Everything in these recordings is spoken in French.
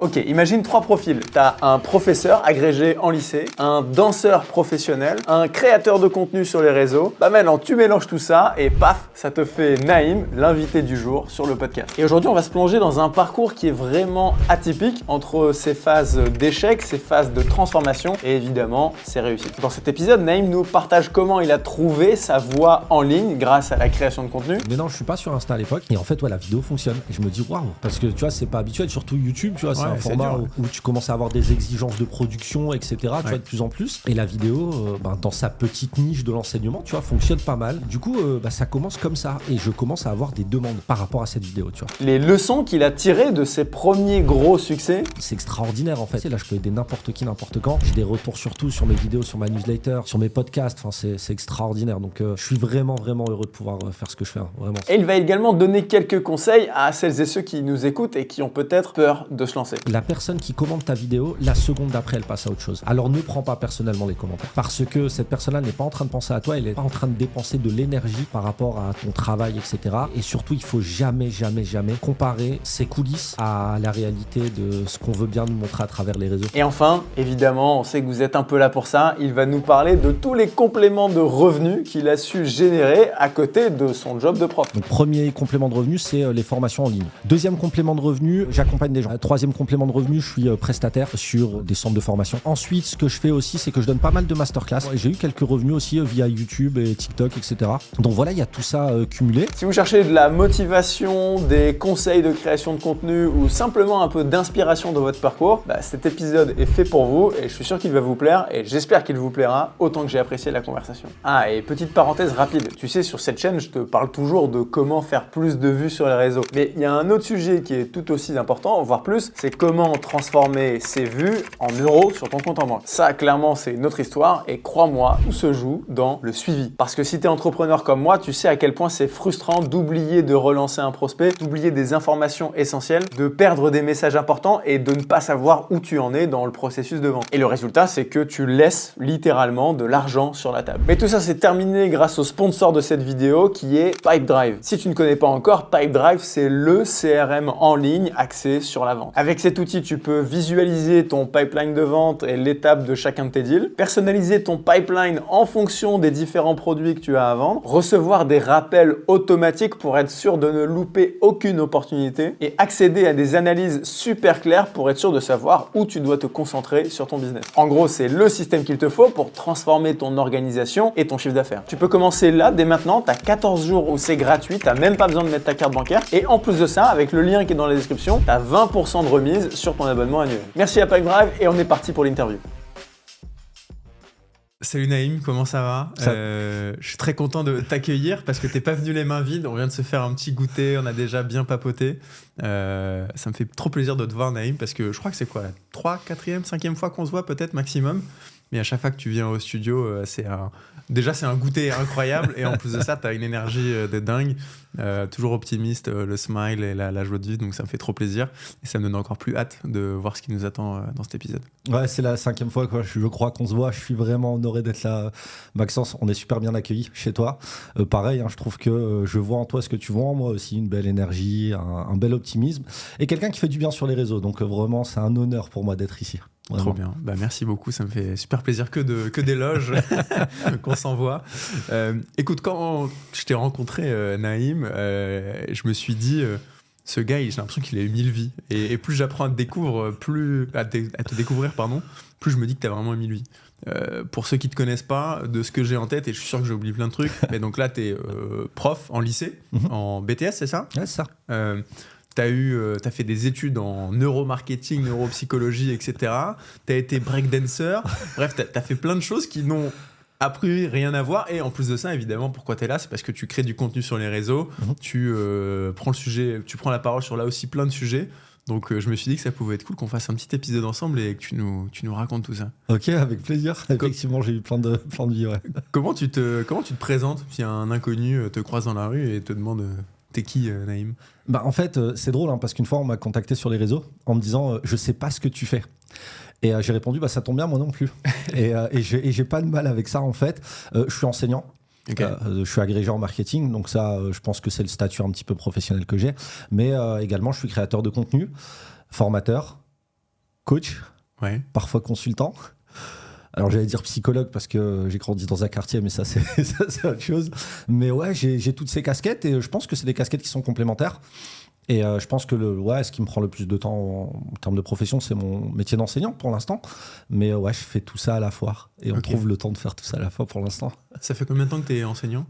Ok, imagine 3 profils. T'as un professeur agrégé en lycée, un danseur professionnel, un créateur de contenu sur les réseaux. Bah maintenant, tu mélanges tout ça et paf, ça te fait Naïm, l'invité du jour sur le podcast. Et aujourd'hui, on va se plonger dans un parcours qui est vraiment atypique entre ses phases d'échec, ses phases de transformation et évidemment ses réussites. Dans cet épisode, Naïm nous partage comment il a trouvé sa voie en ligne grâce à la création de contenu. Mais non, je suis pas sur Insta à l'époque. Et en fait, ouais, la vidéo fonctionne. Et je me dis, waouh, parce que tu vois, c'est pas habituel. Surtout YouTube, tu vois, c'est un format où tu commences à avoir des exigences de production, etc. Tu vois, de plus en plus. Et la vidéo, dans sa petite niche de l'enseignement, tu vois, fonctionne pas mal. Du coup, ça commence comme ça. Et je commence à avoir des demandes par rapport à cette vidéo, tu vois. Les leçons qu'il a tirées de ses premiers gros succès. C'est extraordinaire, en fait. Et là, je peux aider n'importe qui, n'importe quand. J'ai des retours surtout sur mes vidéos, sur ma newsletter, sur mes podcasts. Enfin, c'est extraordinaire. Donc, je suis vraiment heureux de pouvoir faire ce que je fais. Hein, vraiment. Et il va également donner quelques conseils à celles et ceux qui nous écoutent et qui ont peut-être peur de se lancer. La personne qui commente ta vidéo, la seconde d'après, elle passe à autre chose. Alors ne prends pas personnellement les commentaires. Parce que cette personne-là n'est pas en train de penser à toi, elle n'est pas en train de dépenser de l'énergie par rapport à ton travail, etc. Et surtout, il faut jamais comparer ses coulisses à la réalité de ce qu'on veut bien nous montrer à travers les réseaux. Et enfin, évidemment, on sait que vous êtes un peu là pour ça, il va nous parler de tous les compléments de revenus qu'il a su générer à côté de son job de prof. Donc, premier complément de revenu, c'est les formations en ligne. Deuxième complément de revenu, j'accompagne des gens. Troisième complément de revenu, je suis prestataire sur des centres de formation. Ensuite, ce que je fais aussi, c'est que je donne pas mal de masterclass. J'ai eu quelques revenus aussi via YouTube et TikTok, etc. Donc voilà, il y a tout ça cumulé. Si vous cherchez de la motivation, des conseils de création de contenu ou simplement un peu d'inspiration dans votre parcours, cet épisode est fait pour vous et je suis sûr qu'il va vous plaire et j'espère qu'il vous plaira autant que j'ai apprécié la conversation. Ah, et petite parenthèse rapide, tu sais, sur cette chaîne, je te parle toujours de comment faire plus de vues sur les réseaux. Mais il y a un autre sujet qui est tout aussi important, voire plus, c'est comment transformer ces vues en euros sur ton compte en banque. Ça, clairement, c'est une autre histoire et crois-moi, tout se joue dans le suivi. Parce que si tu es entrepreneur comme moi, tu sais à quel point c'est frustrant d'oublier de relancer un prospect, d'oublier des informations essentielles, de perdre des messages importants et de ne pas savoir où tu en es dans le processus de vente. Et le résultat, c'est que tu laisses littéralement de l'argent sur la table. Mais tout ça, c'est terminé grâce au sponsor de cette vidéo qui est Pipedrive. Si tu ne connais pas encore, Pipedrive, c'est le CRM en ligne axé sur la vente. Avec cet outil, tu peux visualiser ton pipeline de vente et l'étape de chacun de tes deals, personnaliser ton pipeline en fonction des différents produits que tu as à vendre, recevoir des rappels automatiques pour être sûr de ne louper aucune opportunité et accéder à des analyses super claires pour être sûr de savoir où tu dois te concentrer sur ton business. En gros, c'est le système qu'il te faut pour transformer ton organisation et ton chiffre d'affaires. Tu peux commencer là dès maintenant, tu as 14 jours où c'est gratuit, tu n'as même pas besoin de mettre ta carte bancaire et en plus de ça, avec le lien qui est dans la description, tu as 20% de remise sur ton abonnement annuel. Merci à Pipedrive et on est parti pour l'interview. Salut Naïm, comment ça va? Je suis très content de t'accueillir parce que t'es pas venu les mains vides, on vient de se faire un petit goûter, on a déjà bien papoté. Ça me fait trop plaisir de te voir Naïm parce que je crois que c'est quoi, la 3e, 4e, 5e fois qu'on se voit peut-être maximum. Mais à chaque fois que tu viens au studio, c'est un goûter incroyable et en plus de ça, tu as une énergie de dingue, toujours optimiste, le smile et la joie de vivre, donc ça me fait trop plaisir et ça me donne encore plus hâte de voir ce qui nous attend dans cet épisode. Ouais, c'est la 5e fois quoi. Je crois qu'on se voit, je suis vraiment honoré d'être là. Maxence, on est super bien accueillis chez toi. Pareil, hein, je trouve que je vois en toi ce que tu vois en moi aussi, une belle énergie, un bel optimisme et quelqu'un qui fait du bien sur les réseaux, donc vraiment c'est un honneur pour moi d'être ici. Vraiment. Trop bien, merci beaucoup, ça me fait super plaisir que d'éloges qu'on s'envoie. Écoute, quand je t'ai rencontré Naïm, je me suis dit, ce gars, j'ai l'impression qu'il a eu 1000 vies. Et plus j'apprends à te découvrir, plus je me dis que tu as vraiment 1000 vies. Pour ceux qui ne te connaissent pas, de ce que j'ai en tête, et je suis sûr que j'ai oublié plein de trucs, mais donc là, tu es prof en lycée, en BTS, c'est ça? Ouais, c'est ça. T'as fait des études en neuromarketing, neuropsychologie, etc. T'as été breakdancer. Bref, t'as fait plein de choses qui n'ont a priori rien à voir. Et en plus de ça, évidemment, pourquoi t'es là, c'est parce que tu crées du contenu sur les réseaux. Tu prends la parole sur là aussi plein de sujets. Donc je me suis dit que ça pouvait être cool qu'on fasse un petit épisode ensemble et que tu nous racontes tout ça. Ok, avec plaisir. Effectivement, j'ai eu plein de vies. Ouais. Comment tu te présentes si un inconnu te croise dans la rue et te demande... T'es qui, Naïm? En fait, c'est drôle parce qu'une fois, on m'a contacté sur les réseaux en me disant « je sais pas ce que tu fais ». Et j'ai répondu « ça tombe bien, moi non plus ». Et j'ai pas de mal avec ça, en fait. Je suis enseignant. Okay. Je suis agrégé en marketing, donc ça, je pense que c'est le statut un petit peu professionnel que j'ai. Mais également, je suis créateur de contenu, formateur, coach, parfois consultant. Alors j'allais dire psychologue parce que j'ai grandi dans un quartier, mais ça c'est autre chose. Mais ouais, j'ai toutes ces casquettes et je pense que c'est des casquettes qui sont complémentaires. Et je pense que ce qui me prend le plus de temps en termes de profession, c'est mon métier d'enseignant pour l'instant. Mais ouais, je fais tout ça à la fois. Et on trouve le temps de faire tout ça à la fois pour l'instant. Ça fait combien de temps que tu es enseignant ?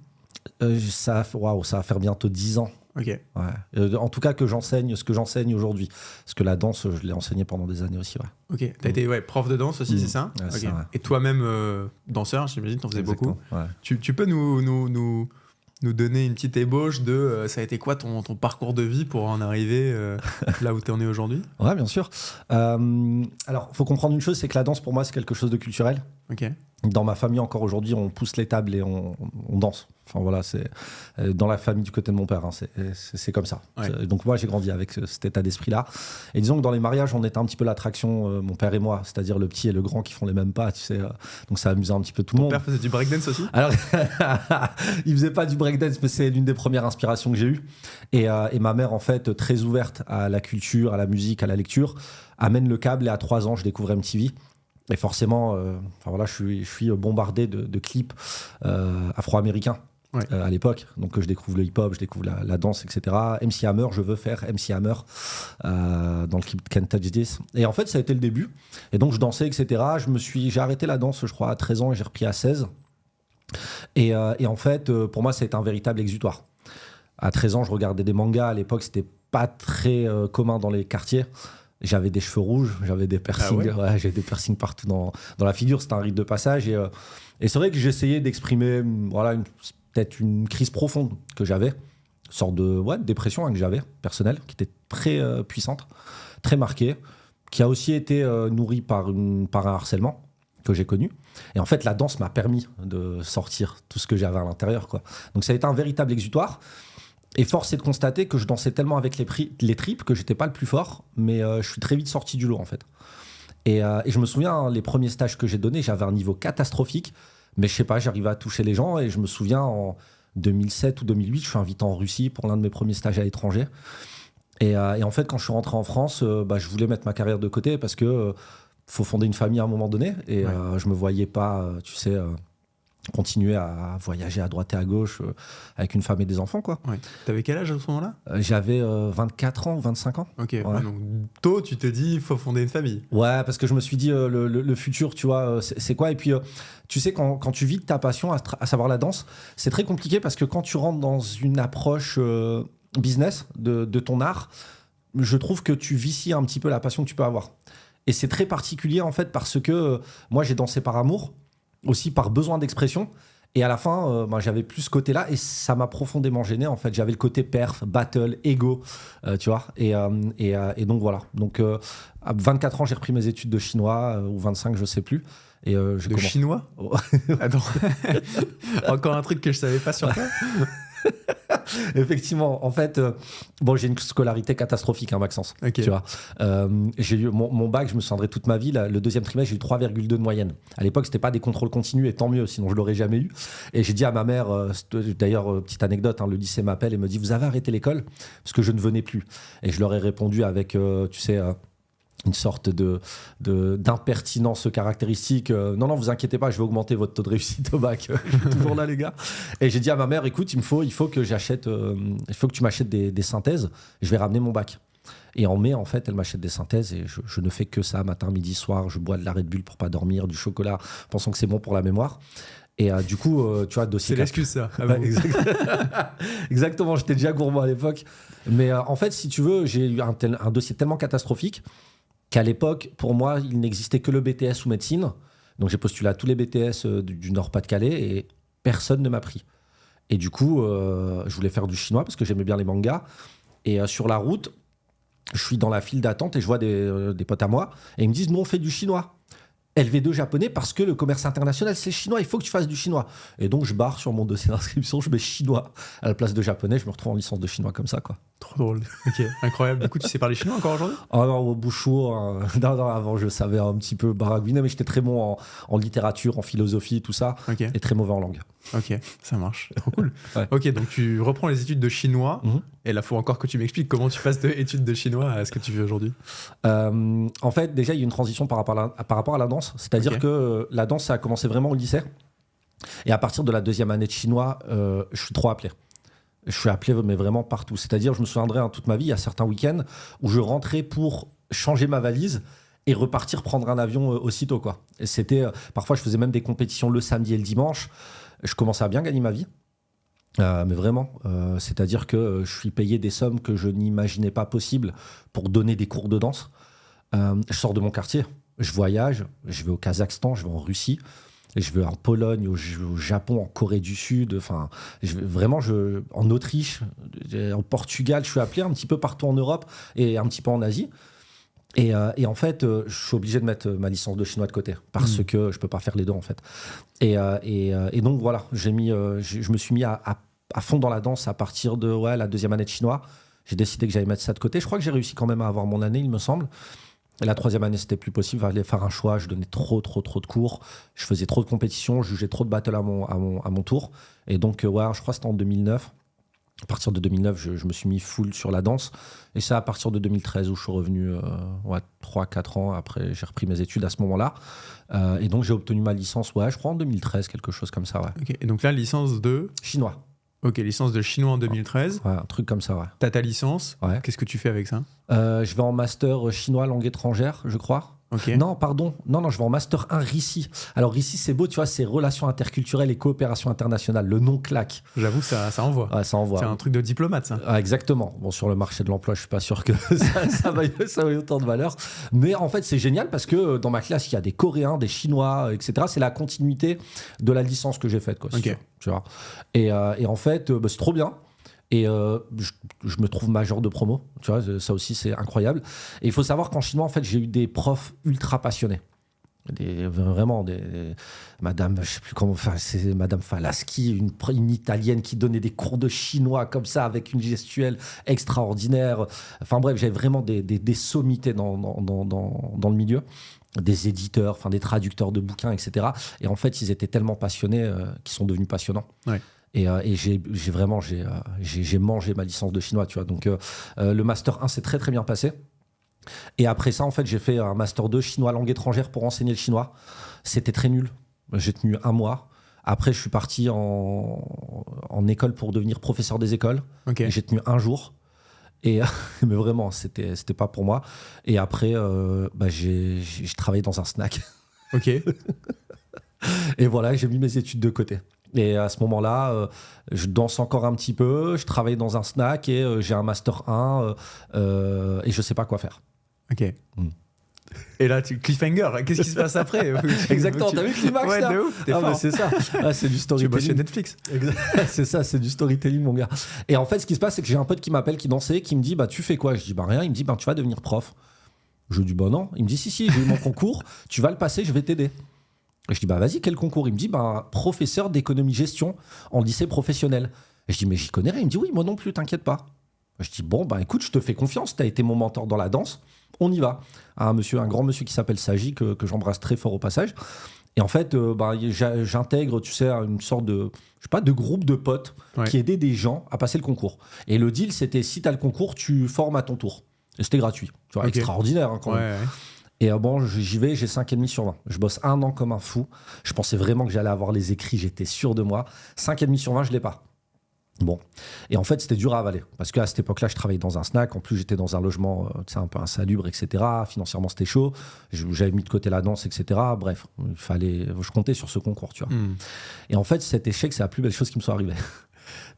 Ça va faire bientôt 10 ans. Ok. Ouais. En tout cas, que j'enseigne ce que j'enseigne aujourd'hui. Parce que la danse, je l'ai enseigné pendant des années aussi. Ouais. Ok. Tu as été prof de danse aussi, c'est ça ? Ouais, okay. Ça, ouais. Et toi-même, danseur, j'imagine, tu en faisais beaucoup. Ouais. Tu peux nous donner une petite ébauche de ça a été quoi ton parcours de vie pour en arriver là où tu en es aujourd'hui ? Ouais, bien sûr. Alors, il faut comprendre une chose, c'est que la danse, pour moi, c'est quelque chose de culturel. Ok. Dans ma famille, encore aujourd'hui, on pousse les tables et on danse. Enfin voilà, c'est dans la famille du côté de mon père, hein, c'est comme ça. Ouais. Donc moi, j'ai grandi avec cet état d'esprit-là. Et disons que dans les mariages, on était un petit peu l'attraction, mon père et moi, c'est-à-dire le petit et le grand qui font les mêmes pas, tu sais. Donc ça amusait un petit peu tout le monde. Ton père faisait du breakdance aussi ? Alors, il faisait pas du breakdance, mais c'est l'une des premières inspirations que j'ai eues. Et ma mère, en fait, très ouverte à la culture, à la musique, à la lecture, amène le câble. Et à 3 ans, je découvre MTV. Et forcément, je suis bombardé de clips afro-américains. Ouais. À l'époque, donc je découvre le hip-hop, je découvre la danse, etc. MC Hammer, je veux faire MC Hammer dans le clip Can't Touch This. Et en fait, ça a été le début. Et donc, je dansais, etc. J'ai arrêté la danse, je crois, à 13 ans et j'ai repris à 16. Et en fait, pour moi, ça a été un véritable exutoire. À 13 ans, je regardais des mangas. À l'époque, c'était pas très commun dans les quartiers. J'avais des cheveux rouges, j'avais des piercings, j'avais des piercings partout dans la figure. C'était un rite de passage. Et c'est vrai que j'essayais d'exprimer peut-être une crise profonde que j'avais, une sorte de dépression que j'avais, personnelle, qui était très puissante, très marquée, qui a aussi été nourrie par un harcèlement que j'ai connu. Et en fait, la danse m'a permis de sortir tout ce que j'avais à l'intérieur, quoi. Donc ça a été un véritable exutoire. Et force est de constater que je dansais tellement avec les tripes que j'étais pas le plus fort, mais je suis très vite sorti du lot, en fait. Et je me souviens, les premiers stages que j'ai donnés, j'avais un niveau catastrophique. Mais je sais pas, j'arrivais à toucher les gens et je me souviens en 2007 ou 2008, je suis invité en Russie pour l'un de mes premiers stages à l'étranger. Et en fait, quand je suis rentré en France, je voulais mettre ma carrière de côté parce que faut fonder une famille à un moment donné. Et je me voyais pas, continuer à voyager à droite et à gauche avec une femme et des enfants, quoi. Ouais. T'avais quel âge à ce moment-là ? J'avais 24 ans ou 25 ans. Ok, donc tôt, tu te dis, il faut fonder une famille. Ouais, parce que je me suis dit, le futur, tu vois, c'est quoi ? Et puis, tu sais, quand tu vis de ta passion, à savoir la danse, c'est très compliqué parce que quand tu rentres dans une approche business de ton art, je trouve que tu vicies un petit peu la passion que tu peux avoir. Et c'est très particulier, en fait, parce que moi, j'ai dansé par amour, aussi par besoin d'expression. Et à la fin, j'avais plus ce côté-là et ça m'a profondément gêné. En fait, j'avais le côté perf, battle, ego, tu vois. Et donc voilà. Donc à 24 ans, j'ai repris mes études de chinois ou 25, je sais plus. Et chinois. Attends, encore un truc que je savais pas sur toi. Effectivement, en fait, j'ai une scolarité catastrophique, Maxence. Okay. Tu vois, j'ai eu mon bac, je me souviendrai toute ma vie. Le deuxième trimestre, j'ai eu 3,2 de moyenne. À l'époque, c'était pas des contrôles continus, et tant mieux, sinon je l'aurais jamais eu. Et j'ai dit à ma mère, d'ailleurs, petite anecdote, le lycée m'appelle et me dit, vous avez arrêté l'école parce que je ne venais plus. Et je leur ai répondu avec, une sorte d'impertinence caractéristique. Non, vous inquiétez pas, je vais augmenter votre taux de réussite au bac. Je suis toujours là, les gars. Et j'ai dit à ma mère, écoute, il faut que tu m'achètes des synthèses. Je vais ramener mon bac. Et en mai, en fait, elle m'achète des synthèses et je ne fais que ça, matin, midi, soir. Je bois de la Red Bull pour pas dormir, du chocolat, pensant que c'est bon pour la mémoire. Et du coup, tu vois, dossier... C'est l'excuse, ça. Exactement, j'étais déjà gourmand à l'époque. Mais en fait, si tu veux, j'ai eu un dossier tellement catastrophique qu'à l'époque, pour moi, il n'existait que le BTS ou médecine. Donc j'ai postulé à tous les BTS du Nord-Pas-de-Calais et personne ne m'a pris. Et du coup, je voulais faire du chinois parce que j'aimais bien les mangas. Et sur la route, je suis dans la file d'attente et je vois des potes à moi et ils me disent, nous, on fait du chinois. LV2 japonais parce que le commerce international c'est chinois, il faut que tu fasses du chinois. Et donc je barre sur mon dossier d'inscription, je mets chinois à la place de japonais, je me retrouve en licence de chinois comme ça quoi. Trop drôle. Ok, incroyable. Du coup, tu sais parler chinois encore aujourd'hui? Ah non, au bouchot, non, avant je savais un petit peu baragouiner, mais j'étais très bon en littérature, en philosophie, tout ça, et très mauvais en langue. Ok, ça marche, trop cool. Ouais. Ok, donc tu reprends les études de chinois, et là, il faut encore que tu m'expliques comment tu passes de études de chinois à ce que tu fais aujourd'hui. En fait, déjà, il y a une transition par rapport à la danse, c'est-à-dire que la danse, ça a commencé vraiment au lycée, et à partir de la 2e année de chinois, je suis trop appelé. Je suis appelé, mais vraiment partout. C'est-à-dire, je me souviendrai toute ma vie, il y a certains week-ends où je rentrais pour changer ma valise et repartir prendre un avion aussitôt, quoi. Et c'était, parfois, je faisais même des compétitions le samedi et le dimanche. Je commençais à bien gagner ma vie. Mais vraiment, c'est-à-dire que je suis payé des sommes que je n'imaginais pas possibles pour donner des cours de danse. Je sors de mon quartier, je voyage, je vais au Kazakhstan, je vais en Russie. Je vais en Pologne, au Japon, en Corée du Sud, enfin, en Autriche, en Portugal, je suis appelé un petit peu partout en Europe et un petit peu en Asie. Et en fait, je suis obligé de mettre ma licence de chinois de côté parce que je peux pas faire les deux en fait. Et donc voilà, je me suis mis à fond dans la danse à partir de la 2e année de chinois. J'ai décidé que j'allais mettre ça de côté. Je crois que j'ai réussi quand même à avoir mon année, il me semble. Et la 3e année, c'était plus possible. Il fallait faire un choix. Je donnais trop de cours. Je faisais trop de compétitions. Je jugeais trop de battles à mon tour. Et donc, je crois que c'était en 2009. À partir de 2009, je me suis mis full sur la danse. Et c'est à partir de 2013 où je suis revenu 3-4 ans. Après, j'ai repris mes études à ce moment-là. Et donc, j'ai obtenu ma licence, je crois en 2013, quelque chose comme ça. Ouais. Okay. Et donc là, licence de chinois. Ok, licence de chinois en 2013. Ouais, un truc comme ça, ouais. T'as ta licence. Ouais. Qu'est-ce que tu fais avec ça? Je vais en master chinois langue étrangère, je crois. Okay. Non, pardon. Non, je vais en master 1 RICI. Alors RICI, c'est beau, tu vois, c'est relations interculturelles et coopération internationale. Le nom claque. J'avoue, ça envoie. Ouais, ça envoie. C'est un truc de diplomate, ça. Ah, exactement. Bon, sur le marché de l'emploi, je suis pas sûr que ça va autant de valeur. Mais en fait, c'est génial parce que dans ma classe, il y a des Coréens, des Chinois, etc. C'est la continuité de la licence que j'ai faite, quoi. Okay. Tu vois. Et en fait, c'est trop bien. Et je me trouve major de promo, tu vois, ça aussi c'est incroyable. Et il faut savoir qu'en chinois, en fait, j'ai eu des profs ultra passionnés. Madame, je sais plus comment, c'est Madame Falaschi, une italienne qui donnait des cours de chinois comme ça, avec une gestuelle extraordinaire. Enfin bref, j'avais vraiment des sommités dans le milieu. Des éditeurs, des traducteurs de bouquins, etc. Et en fait, ils étaient tellement passionnés qu'ils sont devenus passionnants. Ouais. Et j'ai mangé ma licence de chinois, tu vois. Donc, le Master 1 s'est très, très bien passé. Et après ça, en fait, j'ai fait un Master 2 chinois langue étrangère pour enseigner le chinois. C'était très nul. J'ai tenu 1 mois. Après, je suis parti en école pour devenir professeur des écoles. Okay. J'ai tenu 1 jour. Mais vraiment, c'était pas pour moi. Et après, j'ai travaillé dans un snack. Ok. Et voilà, j'ai mis mes études de côté. Et à ce moment-là, je danse encore un petit peu, je travaille dans un snack et j'ai un Master 1 et je sais pas quoi faire. Ok. Et là, cliffhanger, qu'est-ce qui se passe après? Exactement, t'as vu le climax? Ouais, de ouf, t'es fort. C'est ça. C'est du storytelling. Tu bosses chez Netflix. C'est ça, c'est du storytelling, mon gars. Et en fait, ce qui se passe, c'est que j'ai un pote qui m'appelle, qui dansait, qui me dit, tu fais quoi? Je dis, rien. Il me dit, tu vas devenir prof. Je dis, non. Il me dit, si, j'ai eu mon concours, tu vas le passer, je vais t'aider. Et je dis, vas-y, quel concours? Il me dit, professeur d'économie-gestion en lycée professionnel. Et je dis, mais j'y connais rien. Il me dit, oui, moi non plus, t'inquiète pas. Je dis, écoute, je te fais confiance, t'as été mon mentor dans la danse, on y va. Un grand monsieur qui s'appelle Saji, que j'embrasse très fort au passage. Et en fait, j'intègre, tu sais, une sorte de, de groupe de potes qui aidaient des gens à passer le concours. Et le deal, c'était, si t'as le concours, tu formes à ton tour. Et c'était gratuit. Tu vois, extraordinaire, quand même. Ouais. Et j'y vais, j'ai 5,5 sur 20. Je bosse 1 an comme un fou. Je pensais vraiment que j'allais avoir les écrits, j'étais sûr de moi. 5,5 sur 20, je l'ai pas. Bon. Et en fait, c'était dur à avaler. Parce qu'à cette époque-là, je travaillais dans un snack. En plus, j'étais dans un logement un peu insalubre, etc. Financièrement, c'était chaud. J'avais mis de côté la danse, etc. Bref, je comptais sur ce concours, tu vois. Et en fait, cet échec, c'est la plus belle chose qui me soit arrivée.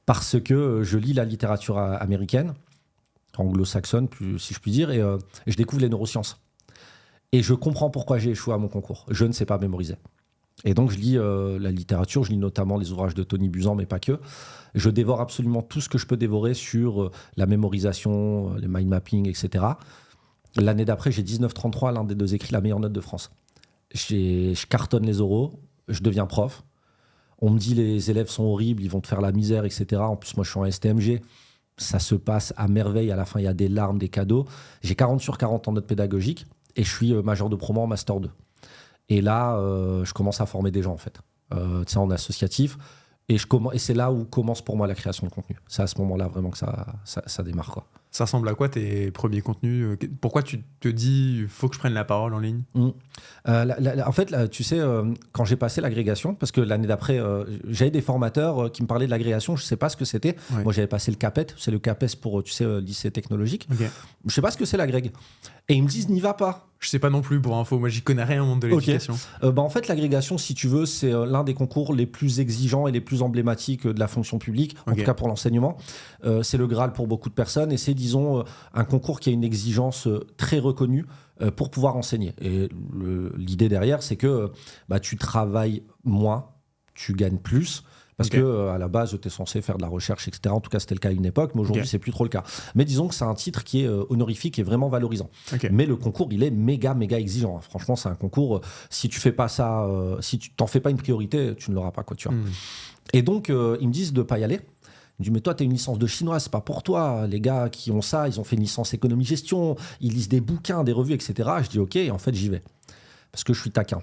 Parce que je lis la littérature américaine, anglo-saxonne, si je puis dire, et je découvre les neurosciences. Et je comprends pourquoi j'ai échoué à mon concours. Je ne sais pas mémoriser. Et donc, je lis la littérature, je lis notamment les ouvrages de Tony Buzan, mais pas que. Je dévore absolument tout ce que je peux dévorer sur la mémorisation, les mind mapping, etc. L'année d'après, j'ai 19,33, l'un des 2 écrits, la meilleure note de France. Je cartonne les oraux, je deviens prof. On me dit les élèves sont horribles, ils vont te faire la misère, etc. En plus, moi, je suis en STMG. Ça se passe à merveille. À la fin, il y a des larmes, des cadeaux. J'ai 40 sur 40 en notes pédagogiques et je suis major de promo en Master 2. Et là, je commence à former des gens, en fait. En associatif. Et c'est là où commence pour moi la création de contenu. C'est à ce moment-là vraiment que ça démarre, quoi. Ça ressemble à quoi tes premiers contenus? Pourquoi tu te dis il faut que je prenne la parole en ligne? En fait, là, tu sais, quand j'ai passé l'agrégation, parce que l'année d'après, j'avais des formateurs qui me parlaient de l'agrégation, je ne sais pas ce que c'était. Ouais. Moi, j'avais passé le CAPET, c'est le CAPES pour, tu sais, lycée technologique. Okay. Je ne sais pas ce que c'est l'agrég. Et ils me disent, n'y va pas. Je sais pas non plus pour info, moi j'y connais rien au monde de l'éducation. Okay. En fait, l'agrégation, si tu veux, c'est l'un des concours les plus exigeants et les plus emblématiques de la fonction publique, en tout cas pour l'enseignement. C'est le Graal pour beaucoup de personnes et c'est, disons, un concours qui a une exigence très reconnue pour pouvoir enseigner. Et l'idée derrière, c'est que tu travailles moins, tu gagnes plus. Parce que à la base, tu es censé faire de la recherche, etc. En tout cas, c'était le cas à une époque, mais aujourd'hui, c'est plus trop le cas. Mais disons que c'est un titre qui est honorifique et vraiment valorisant. Mais le concours, il est méga exigeant. Franchement, c'est un concours. Si tu fais pas ça, si tu t'en fais pas une priorité, tu ne l'auras pas, quoi, tu vois. Et donc, ils me disent de pas y aller. Ils me disent, mais toi, tu as une licence de chinois, c'est pas pour toi. Les gars qui ont ça, ils ont fait une licence économie-gestion, ils lisent des bouquins, des revues, etc. Je dis, ok, et en fait, j'y vais. Parce que je suis taquin.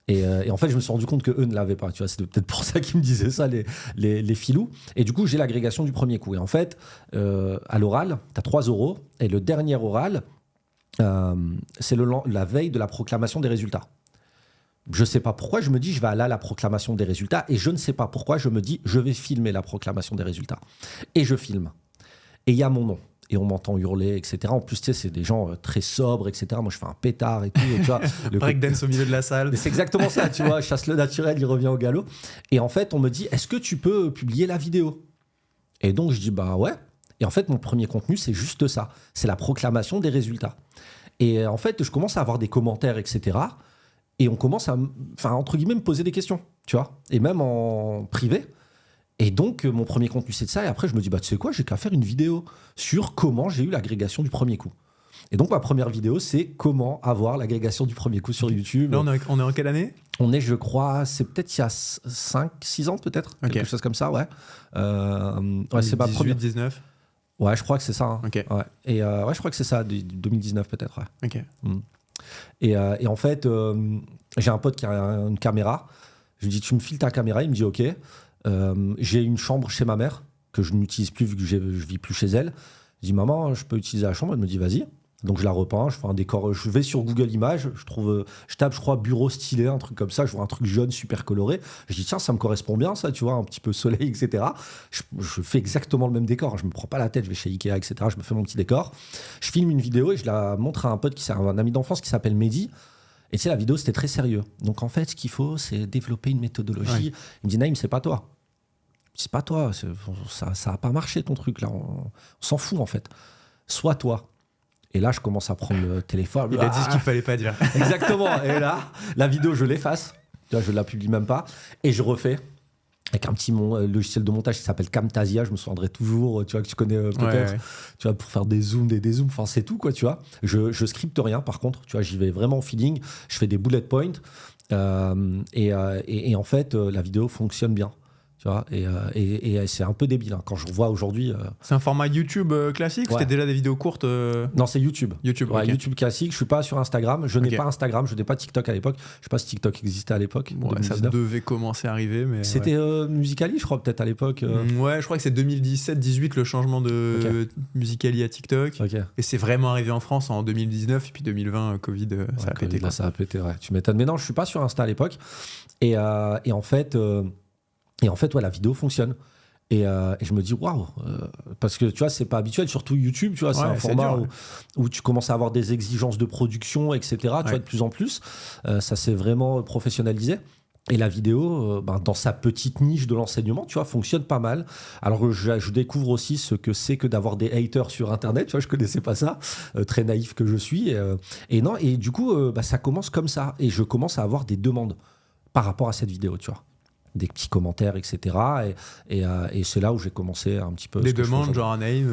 Et en fait, je me suis rendu compte qu'eux ne l'avaient pas. Tu vois, c'était peut-être pour ça qu'ils me disaient ça, les filous. Et du coup, j'ai l'agrégation du premier coup. Et en fait, à l'oral, tu as 3 oraux. Et le dernier oral, c'est la veille de la proclamation des résultats. Je ne sais pas pourquoi, je me dis, je vais aller à la proclamation des résultats. Et je ne sais pas pourquoi, je me dis, je vais filmer la proclamation des résultats. Et je filme. Et il y a mon nom. Et on m'entend hurler, etc. En plus, tu sais, c'est des gens très sobres, etc. Moi, je fais un pétard et tout. Et, tu vois, breakdance au milieu de la salle. Mais c'est exactement ça, tu vois. Chasse le naturel, il revient au galop. Et en fait, on me dit, est-ce que tu peux publier la vidéo? Et donc, je dis, bah ouais. Et en fait, mon premier contenu, c'est juste ça. C'est la proclamation des résultats. Et en fait, je commence à avoir des commentaires, etc. Et on commence à, entre guillemets, me poser des questions, tu vois. Et même en privé. Et donc, mon premier contenu, c'est de ça. Et après, je me dis, tu sais quoi, j'ai qu'à faire une vidéo sur comment j'ai eu l'agrégation du premier coup. Et donc, ma première vidéo, c'est comment avoir l'agrégation du premier coup sur YouTube. Là, on est en quelle année? On est, je crois, c'est peut-être il y a 5-6 ans, peut-être. Quelque chose comme ça, ouais. C'est ma première. 19 Ouais, je crois que c'est ça. Hein. Okay. Ouais. Et je crois que c'est ça, 2019 peut-être. Ouais. Ok. Et en fait, j'ai un pote qui a une caméra. Je lui dis, tu me files ta caméra? Il me dit, ok. J'ai une chambre chez ma mère que je n'utilise plus vu que je vis plus chez elle. Je dis, maman, je peux utiliser la chambre? Elle me dit, vas-y. Donc je la repeins, je fais un décor. Je vais sur Google Images, je tape, je crois, bureau stylé, un truc comme ça. Je vois un truc jaune super coloré. Je dis, tiens, ça me correspond bien, ça, tu vois, un petit peu soleil, etc. Je fais exactement le même décor. Je me prends pas la tête, je vais chez Ikea, etc. Je me fais mon petit décor. Je filme une vidéo et je la montre à un pote un ami d'enfance qui s'appelle Mehdi. Et tu sais, la vidéo, c'était très sérieux. Donc en fait, ce qu'il faut, c'est développer une méthodologie. Ouais. Il me dit, Naïm, c'est pas toi. C'est pas toi, ça a pas marché ton truc là, on s'en fout en fait. Sois toi. Et là, je commence à prendre le téléphone. Il a dit ce qu'il fallait pas dire. Exactement. Et là, la vidéo, je l'efface. Tu vois, je la publie même pas. Et je refais avec un petit logiciel de montage qui s'appelle Camtasia. Je me souviendrai toujours, tu vois, que tu connais peut-être. Ouais. Tu vois, pour faire des zooms, des zooms. Enfin, c'est tout, quoi, tu vois. Je scripte rien, par contre. Tu vois, j'y vais vraiment au feeling. Je fais des bullet points. Et en fait, la vidéo fonctionne bien. Tu vois, et c'est un peu débile hein, quand je revois aujourd'hui. C'est un format YouTube classique ou c'était déjà des vidéos courtes Non, c'est YouTube. YouTube, ouais, okay. YouTube classique. Je suis pas sur Instagram. Je n'ai pas Instagram. Je n'ai pas TikTok à l'époque. Je sais pas si TikTok existait à l'époque. Ouais, ça devait commencer à arriver, mais c'était Musical.ly, je crois peut-être à l'époque. Ouais, je crois que c'est 2017-18 le changement de Musical.ly à TikTok. Et c'est vraiment arrivé en France en 2019 et puis 2020 Covid, ça a pété. Là, ça a pété. Ouais. Tu m'étonnes. Mais non, je suis pas sur Insta à l'époque. Et en fait. Et en fait, ouais, la vidéo fonctionne. Et je me dis, waouh, parce que tu vois, c'est pas habituel, surtout YouTube, tu vois, c'est un format où tu commences à avoir des exigences de production, etc. Tu vois, de plus en plus. Ça s'est vraiment professionnalisé. Et la vidéo, dans sa petite niche de l'enseignement, tu vois, fonctionne pas mal. Alors, je découvre aussi ce que c'est que d'avoir des haters sur Internet. Tu vois, je connaissais pas ça, très naïf que je suis. Et du coup, ça commence comme ça. Et je commence à avoir des demandes par rapport à cette vidéo, tu vois. des petits commentaires, etc. Et c'est là où j'ai commencé un petit peu. Des demandes, genre Naïm,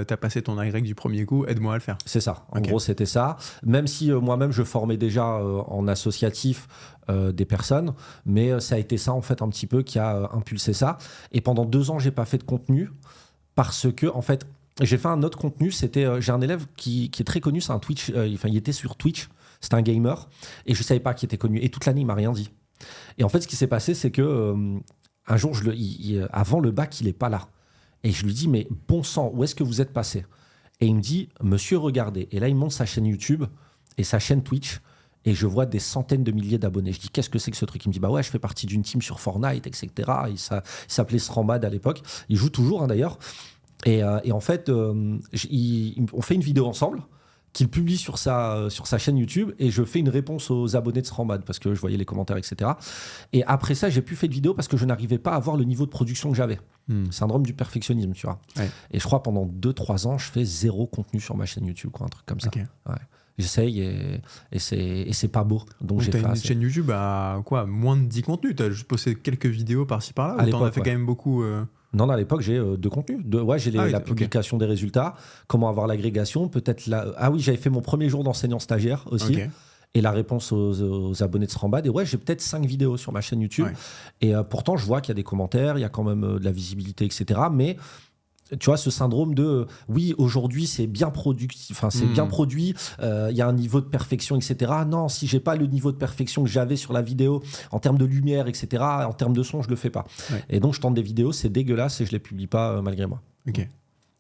t'as passé ton Y du premier coup, aide-moi à le faire. C'est ça. En gros, c'était ça. Même si moi-même, je formais déjà en associatif des personnes, mais ça a été ça, en fait, un petit peu qui a impulsé ça. Et pendant 2 ans, j'ai pas fait de contenu parce que, en fait, j'ai fait un autre contenu. C'était, j'ai un élève qui est très connu, c'est un Twitch. Il était sur Twitch. C'était un gamer. Et je savais pas qu'il était connu. Et toute l'année, il m'a rien dit. Et en fait, ce qui s'est passé, c'est que un jour, avant le bac, il est pas là. Et je lui dis, mais bon sang, où est-ce que vous êtes passé ? Et il me dit, monsieur, regardez. Et là, il monte sa chaîne YouTube et sa chaîne Twitch. Et je vois des centaines de milliers d'abonnés. Je dis, qu'est-ce que c'est que ce truc ? Il me dit, bah ouais, je fais partie d'une team sur Fortnite, etc. Il s'appelait Srambad à l'époque. Il joue toujours, hein, d'ailleurs. Et en fait, on fait une vidéo ensemble qu'il publie sur sa chaîne YouTube et je fais une réponse aux abonnés de Srambad parce que je voyais les commentaires, etc. Et après ça, j'ai plus fait de vidéo parce que je n'arrivais pas à avoir le niveau de production que j'avais. Syndrome du perfectionnisme, tu vois. Ouais. Et je crois pendant 2-3 ans, je fais 0 contenu sur ma chaîne YouTube, quoi, un truc comme ça. Okay. Ouais. J'essaye et c'est pas beau. Donc j'ai fait une chaîne YouTube à quoi, moins de 10 contenus. Tu as juste posté quelques vidéos par-ci par-là ou t'en as fait quand même beaucoup Non, à l'époque, j'ai 2 contenus. J'ai la publication des résultats, comment avoir l'agrégation, peut-être Ah oui, j'avais fait mon premier jour d'enseignant stagiaire aussi. Okay. Et la réponse aux abonnés de Srambad. Et ouais, j'ai peut-être 5 vidéos sur ma chaîne YouTube. Ouais. Et pourtant, je vois qu'il y a des commentaires, il y a quand même de la visibilité, etc. Mais tu vois, ce syndrome de oui, aujourd'hui c'est bien produit, bien produit, y a un niveau de perfection, etc. Non, si j'ai pas le niveau de perfection que j'avais sur la vidéo en termes de lumière, etc., en termes de son, je le fais pas. Ouais. Et donc je tente des vidéos, c'est dégueulasse et je les publie pas malgré moi. Ok.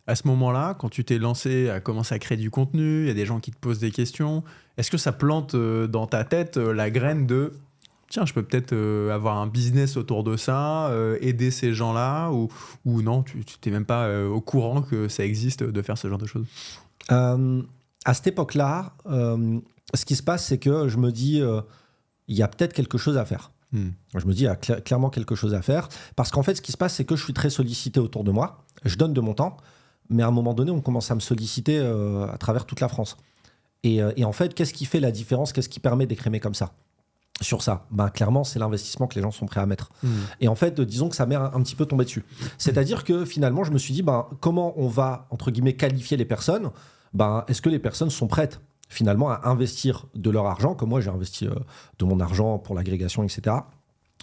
À ce moment-là, quand tu t'es lancé à commencer à créer du contenu, il y a des gens qui te posent des questions. Est-ce que ça plante dans ta tête la graine de tiens, je peux peut-être avoir un business autour de ça, aider ces gens-là, ou non, tu n'es même pas au courant que ça existe de faire ce genre de choses ? À cette époque-là, ce qui se passe, c'est que je me dis, il y a peut-être quelque chose à faire. Je me dis, il y a clairement quelque chose à faire. Parce qu'en fait, ce qui se passe, c'est que je suis très sollicité autour de moi. Je donne de mon temps, mais à un moment donné, on commence à me solliciter à travers toute la France. Et en fait, qu'est-ce qui fait la différence ? Qu'est-ce qui permet d'écrémer comme ça ? Sur ça, clairement, c'est l'investissement que les gens sont prêts à mettre. Et en fait, disons que ça m'est un petit peu tombé dessus. C'est-à-dire que finalement, je me suis dit, comment on va, entre guillemets, qualifier les personnes ? Est-ce que les personnes sont prêtes, finalement, à investir de leur argent, comme moi, j'ai investi de mon argent pour l'agrégation, etc.,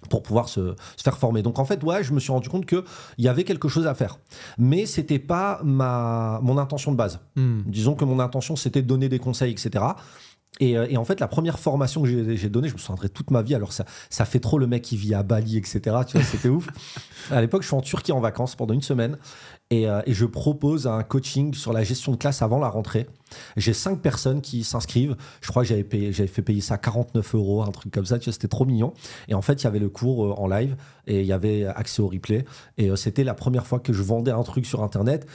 pour pouvoir se faire former. Donc en fait, ouais, je me suis rendu compte qu'il y avait quelque chose à faire. Mais ce n'était pas mon intention de base. Disons que mon intention, c'était de donner des conseils, etc., Et en fait, la première formation que j'ai donnée, je me souviendrai toute ma vie. Alors, ça fait trop le mec qui vit à Bali, etc. Tu vois, c'était ouf. À l'époque, je suis en Turquie en vacances pendant 1 semaine et je propose un coaching sur la gestion de classe avant la rentrée. J'ai 5 personnes qui s'inscrivent. Je crois que j'avais fait payer ça 49 €, un truc comme ça. Tu vois, c'était trop mignon. Et en fait, il y avait le cours en live et il y avait accès au replay. Et c'était la première fois que je vendais un truc sur Internet.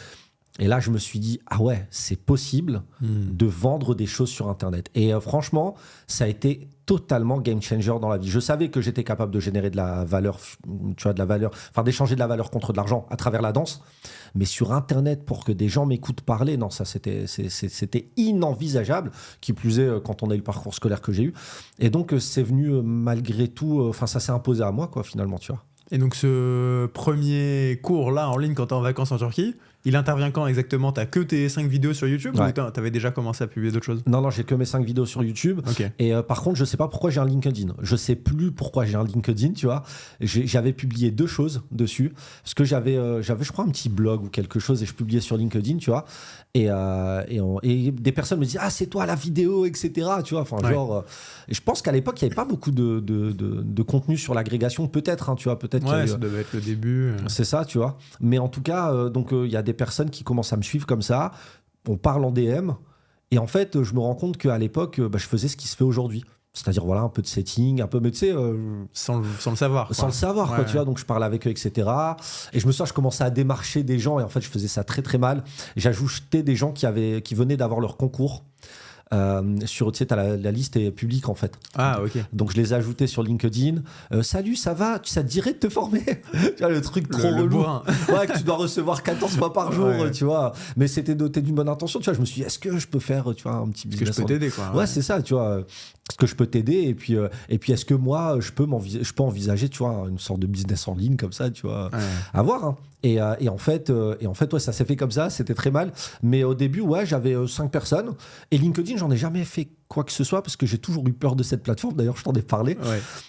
Et là, je me suis dit, ah ouais, c'est possible de vendre des choses sur Internet. Et franchement, ça a été totalement game changer dans la vie. Je savais que j'étais capable de générer de la valeur, tu vois, d'échanger de la valeur contre de l'argent à travers la danse. Mais sur Internet, pour que des gens m'écoutent parler, non, ça, c'était inenvisageable. Qui plus est, quand on a eu le parcours scolaire que j'ai eu. Et donc, c'est venu malgré tout, ça s'est imposé à moi, quoi, finalement, tu vois. Et donc, ce premier cours-là en ligne quand tu es en vacances en Turquie, il intervient quand exactement ? T'as que tes 5 vidéos sur YouTube ou t'avais déjà commencé à publier d'autres choses ? Non, j'ai que mes 5 vidéos sur YouTube. Okay. Et par contre, je sais pas pourquoi j'ai un LinkedIn. Je sais plus pourquoi j'ai un LinkedIn, tu vois. J'avais publié 2 choses dessus. Parce que j'avais, je crois, un petit blog ou quelque chose et je publiais sur LinkedIn, tu vois. Et des personnes me disaient « Ah, c'est toi la vidéo, etc. » Tu vois, enfin, genre... je pense qu'à l'époque, il n'y avait pas beaucoup de contenu sur l'agrégation. Peut-être, hein, tu vois. Peut-être ça devait être le début. C'est ça, tu vois. Mais en tout cas, donc il y a des personnes qui commencent à me suivre comme ça. On parle en DM. Et en fait, je me rends compte qu'à l'époque, je faisais ce qui se fait aujourd'hui. C'est-à-dire, voilà, un peu de setting, un peu, mais tu sais... sans le savoir. Sans le savoir, quoi, tu vois. Donc, je parlais avec eux, etc. Et je commençais à démarcher des gens. Et en fait, je faisais ça très, très mal. J'ajoutais des gens qui venaient d'avoir leur concours. Tu sais, t'as la liste est publique en fait. Ah, ok. Donc je les ai ajoutés sur LinkedIn. Salut, ça va ? Ça te dirait de te former ? Tu vois, le truc trop relou. Ouais, que tu dois recevoir 14 fois par jour, tu vois. Mais c'était doté d'une bonne intention, tu vois. Je me suis dit, est-ce que je peux faire, tu vois, un petit business ? Est-ce que je peux t'aider, quoi ? Ouais, c'est ça, tu vois. est-ce que je peux t'aider et puis est-ce que moi je peux envisager, tu vois, une sorte de business en ligne comme ça, tu vois, à voir, hein. Et en fait ouais, ça s'est fait comme ça, c'était très mal, mais au début ouais, j'avais 5 personnes et LinkedIn, j'en ai jamais fait quoi que ce soit parce que j'ai toujours eu peur de cette plateforme, d'ailleurs je t'en ai parlé,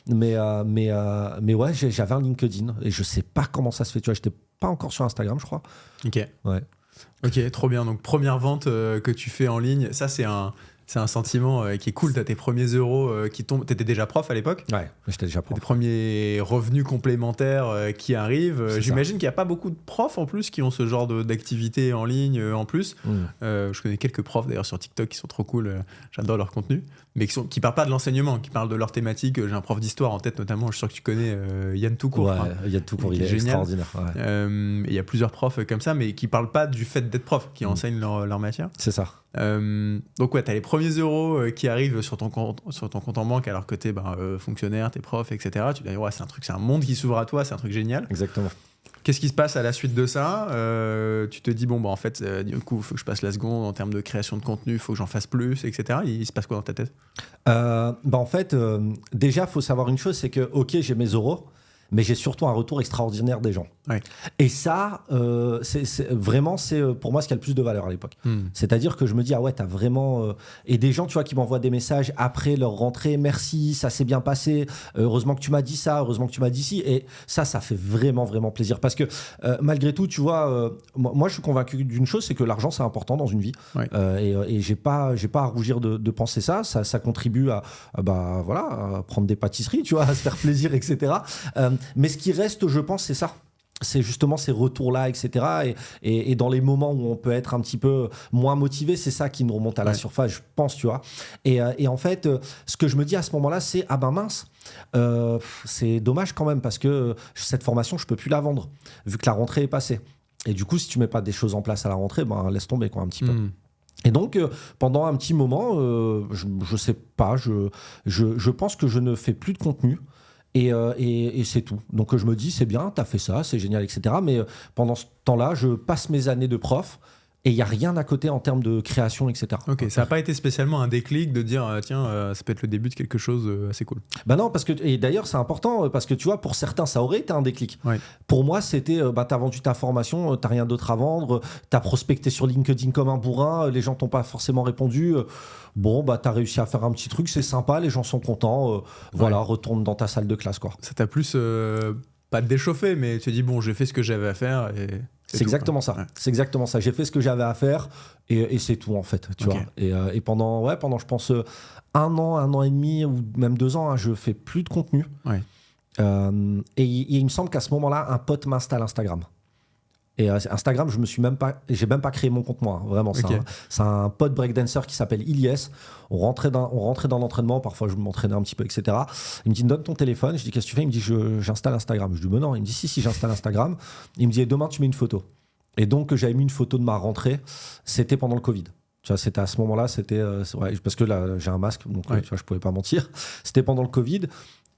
mais ouais, j'avais un LinkedIn et je sais pas comment ça se fait, tu vois, j'étais pas encore sur Instagram, je crois. Ok, trop bien. Donc première vente que tu fais en ligne, ça c'est un sentiment qui est cool. Tu as tes premiers euros qui tombent. Tu étais déjà prof à l'époque ? Ouais, j'étais déjà prof. Tes premiers revenus complémentaires qui arrivent. J'imagine qu'il n'y a pas beaucoup de profs en plus qui ont ce genre d'activité en ligne en plus. Je connais quelques profs d'ailleurs sur TikTok qui sont trop cool. J'adore leur contenu. Mais qui ne parlent pas de l'enseignement, qui parlent de leur thématique. J'ai un prof d'histoire en tête notamment. Je suis sûr que tu connais Yann Toucourt. Ouais, Yann Toucourt, il est extraordinaire. Il y a plusieurs profs comme ça, mais qui ne parlent pas du fait d'être prof, qui enseignent leur matière. C'est ça. Donc ouais, tu as les premiers euros qui arrivent sur ton compte en banque alors que tu es fonctionnaire, tu es prof, etc. Tu te dis, ouais, c'est un monde qui s'ouvre à toi, c'est un truc génial. Exactement. Qu'est-ce qui se passe à la suite de ça ? Tu te dis, bon, en fait, du coup, il faut que je passe la seconde en termes de création de contenu, il faut que j'en fasse plus, etc. Il se passe quoi dans ta tête ? En fait, déjà, il faut savoir une chose, c'est que, ok, j'ai mes euros, mais j'ai surtout un retour extraordinaire des gens. Ouais. Et ça, vraiment, c'est pour moi ce qui a le plus de valeur à l'époque. C'est-à-dire que je me dis, ah ouais, t'as vraiment... Et des gens, tu vois, qui m'envoient des messages après leur rentrée, merci, ça s'est bien passé, heureusement que tu m'as dit ça, heureusement que tu m'as dit ci. Et ça fait vraiment, vraiment plaisir. Parce que malgré tout, tu vois, moi, je suis convaincu d'une chose, c'est que l'argent, c'est important dans une vie. Ouais. Et j'ai pas à rougir de penser ça. Ça contribue à prendre des pâtisseries, tu vois, à se faire plaisir, etc. Mais ce qui reste, je pense, c'est ça. C'est justement ces retours-là, etc. Et dans les moments où on peut être un petit peu moins motivé, c'est ça qui nous remonte à la surface, je pense, tu vois. Et en fait, ce que je me dis à ce moment-là, c'est « Ah ben mince, c'est dommage quand même parce que cette formation, je peux plus la vendre, vu que la rentrée est passée. » Et du coup, si tu mets pas des choses en place à la rentrée, ben laisse tomber quoi, un petit peu. Et donc, pendant un petit moment, je sais pas, je pense que je ne fais plus de contenu. Et c'est tout. Donc je me dis, c'est bien, t'as fait ça, c'est génial, etc. Mais pendant ce temps-là, je passe mes années de prof et il n'y a rien à côté en termes de création, etc. Ok, ça n'a pas été spécialement un déclic de dire, tiens, ça peut être le début de quelque chose assez cool. Bah non, parce que, et d'ailleurs, c'est important parce que tu vois, pour certains, ça aurait été un déclic. Ouais. Pour moi, c'était, t'as vendu ta formation, t'as rien d'autre à vendre, t'as prospecté sur LinkedIn comme un bourrin, les gens t'ont pas forcément répondu. Bon, bah t'as réussi à faire un petit truc, c'est sympa, les gens sont contents. Voilà, retourne dans ta salle de classe, quoi. Ça t'a plus pas déchauffé, mais tu te dis, bon, j'ai fait ce que j'avais à faire et... C'est exactement ça. Ouais. C'est exactement ça. J'ai fait ce que j'avais à faire et c'est tout en fait. Tu vois. Et pendant, je pense, un an et demi ou même 2 ans, je fais plus de contenu. Ouais. Et il me semble qu'à ce moment-là, un pote m'installe Instagram. Et Instagram, j'ai même pas créé mon compte moi, hein, vraiment. Okay. C'est un pote breakdancer qui s'appelle Ilyes. On rentrait dans l'entraînement, parfois je m'entraînais un petit peu, etc. Il me dit, donne ton téléphone. Je dis, qu'est-ce que tu fais ? Il me dit, j'installe Instagram. Je dis, mais non. Il me dit, si, j'installe Instagram. Il me dit, et demain, tu mets une photo. Et donc, j'avais mis une photo de ma rentrée. C'était pendant le Covid. Tu vois, c'était à ce moment-là, parce que là, j'ai un masque, donc tu vois, je pouvais pas mentir. C'était pendant le Covid.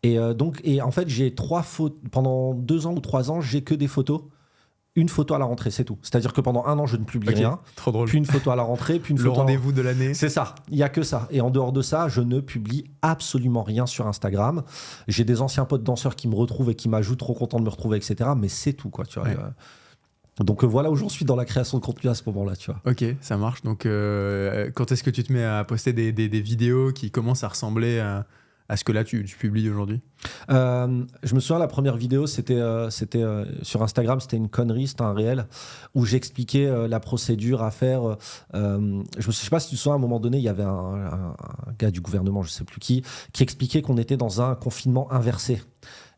Et en fait, j'ai 3 photos. Pendant 2 ans ou 3 ans, j'ai que des photos. Une photo à la rentrée, c'est tout. C'est-à-dire que pendant 1 an, je ne publie rien. Trop drôle. Puis une photo à la rentrée, puis une photo. Le rendez-vous de l'année. C'est ça. Il n'y a que ça. Et en dehors de ça, je ne publie absolument rien sur Instagram. J'ai des anciens potes danseurs qui me retrouvent et qui m'ajoutent, trop content de me retrouver, etc. Mais c'est tout, quoi. Tu vois. Donc voilà où j'en suis dans la création de contenu à ce moment-là, tu vois. Ok, ça marche. Donc quand est-ce que tu te mets à poster des vidéos qui commencent à ressembler à ce que là tu publies aujourd'hui ? Je me souviens, la première vidéo, c'était sur Instagram, c'était une connerie, c'était un réel où j'expliquais la procédure à faire. Je sais pas si tu te souviens, à un moment donné, il y avait un gars du gouvernement, je sais plus qui expliquait qu'on était dans un confinement inversé.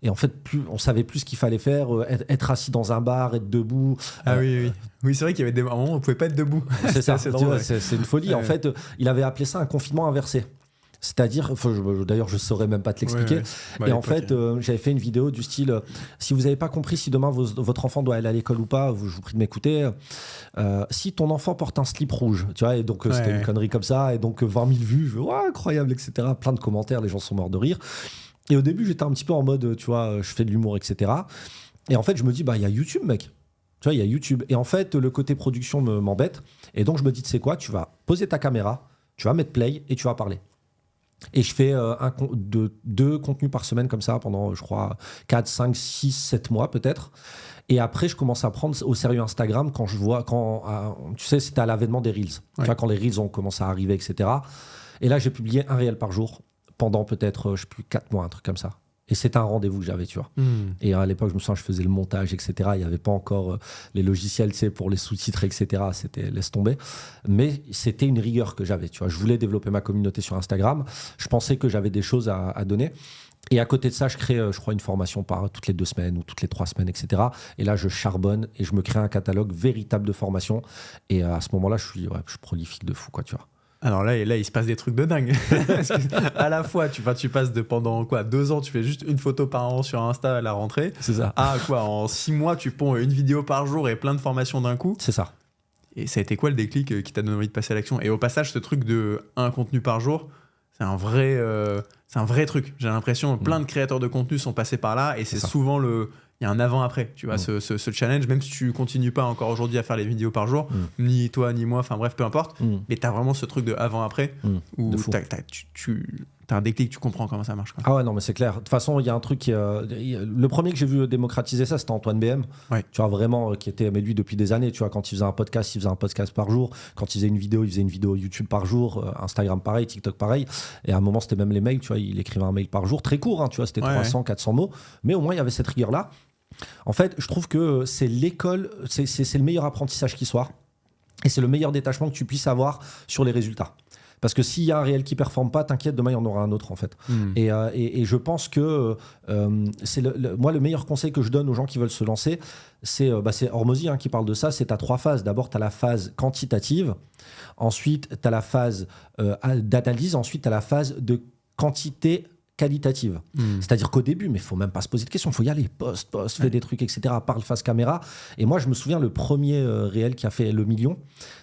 Et en fait, on savait plus ce qu'il fallait faire, être assis dans un bar, être debout. Ah oui, c'est vrai qu'il y avait des moments où on pouvait pas être debout. C'est ça, c'est une folie. En fait, il avait appelé ça un confinement inversé. C'est-à-dire, d'ailleurs, je ne saurais même pas te l'expliquer. Bah, et en fait, j'avais fait une vidéo du style si vous n'avez pas compris si demain votre enfant doit aller à l'école ou pas, je vous prie de m'écouter. Si ton enfant porte un slip rouge, tu vois, et donc c'était une connerie comme ça, et donc 20 000 vues, incroyable, etc. Plein de commentaires, les gens sont morts de rire. Et au début, j'étais un petit peu en mode, tu vois, je fais de l'humour, etc. Et en fait, je me dis, bah, il y a YouTube, mec. Tu vois, il y a YouTube. Et en fait, le côté production m'embête. Et donc, je me dis, tu sais quoi, tu vas poser ta caméra, tu vas mettre play et tu vas parler. Et je fais 2 contenus par semaine comme ça pendant, je crois, 4, 5, 6, 7 mois peut-être. Et après, je commence à prendre au sérieux Instagram quand je vois, tu sais, c'était à l'avènement des Reels. Tu vois, quand les Reels ont commencé à arriver, etc. Et là, j'ai publié un réel par jour pendant peut-être, je sais plus, 4 mois, un truc comme ça. Et c'était un rendez-vous que j'avais, tu vois. Et à l'époque, je me souviens, je faisais le montage, etc. Il n'y avait pas encore les logiciels, tu sais, pour les sous-titres, etc. C'était laisse tomber. Mais c'était une rigueur que j'avais, tu vois. Je voulais développer ma communauté sur Instagram. Je pensais que j'avais des choses à donner. Et à côté de ça, je crée, je crois, une formation toutes les 2 semaines ou toutes les 3 semaines, etc. Et là, je charbonne et je me crée un catalogue véritable de formation. Et à ce moment-là, je suis prolifique de fou, quoi, tu vois. Alors là, il se passe des trucs de dingue. À la fois, tu passes de pendant 2 ans, tu fais juste une photo par an sur Insta à la rentrée. C'est ça. En 6 mois, tu ponds une vidéo par jour et plein de formations d'un coup. C'est ça. Et ça a été quoi le déclic qui t'a donné envie de passer à l'action? Et au passage, ce truc de un contenu par jour, c'est un vrai truc. J'ai l'impression que plein de créateurs de contenu sont passés par là et c'est souvent il y a un avant-après, tu vois, ce challenge, même si tu continues pas encore aujourd'hui à faire les vidéos par jour, ni toi, ni moi, enfin bref, peu importe, mais t'as vraiment ce truc de avant-après où t'as un déclic, tu comprends comment ça marche, quoi. Ah ouais, non, mais c'est clair. De toute façon, il y a un truc le premier que j'ai vu démocratiser ça, c'était Antoine BM. Ouais. Tu vois, vraiment, qui était, mais lui, depuis des années, tu vois, quand il faisait un podcast par jour. Quand il faisait une vidéo YouTube par jour. Instagram pareil, TikTok pareil. Et à un moment, c'était même les mails, tu vois, il écrivait un mail par jour, très court, hein, tu vois, c'était 300, 400 mots. Mais au moins, il y avait cette rigueur-là. En fait, je trouve que c'est l'école, c'est le meilleur apprentissage qui soit. Et c'est le meilleur détachement que tu puisses avoir sur les résultats. Parce que s'il y a un réel qui ne performe pas, t'inquiète, demain, il y en aura un autre, en fait. Et je pense que c'est moi, le meilleur conseil que je donne aux gens qui veulent se lancer, c'est Hormozy qui parle de ça, c'est tu as 3 phases. D'abord, tu as la phase quantitative. Ensuite, tu as la phase d'analyse. Ensuite, tu as la phase de quantité qualitative. C'est-à-dire qu'au début, mais il ne faut même pas se poser de questions, il faut y aller, poste, fais des trucs, etc., parle face caméra. Et moi, je me souviens, le premier réel qui a fait le million,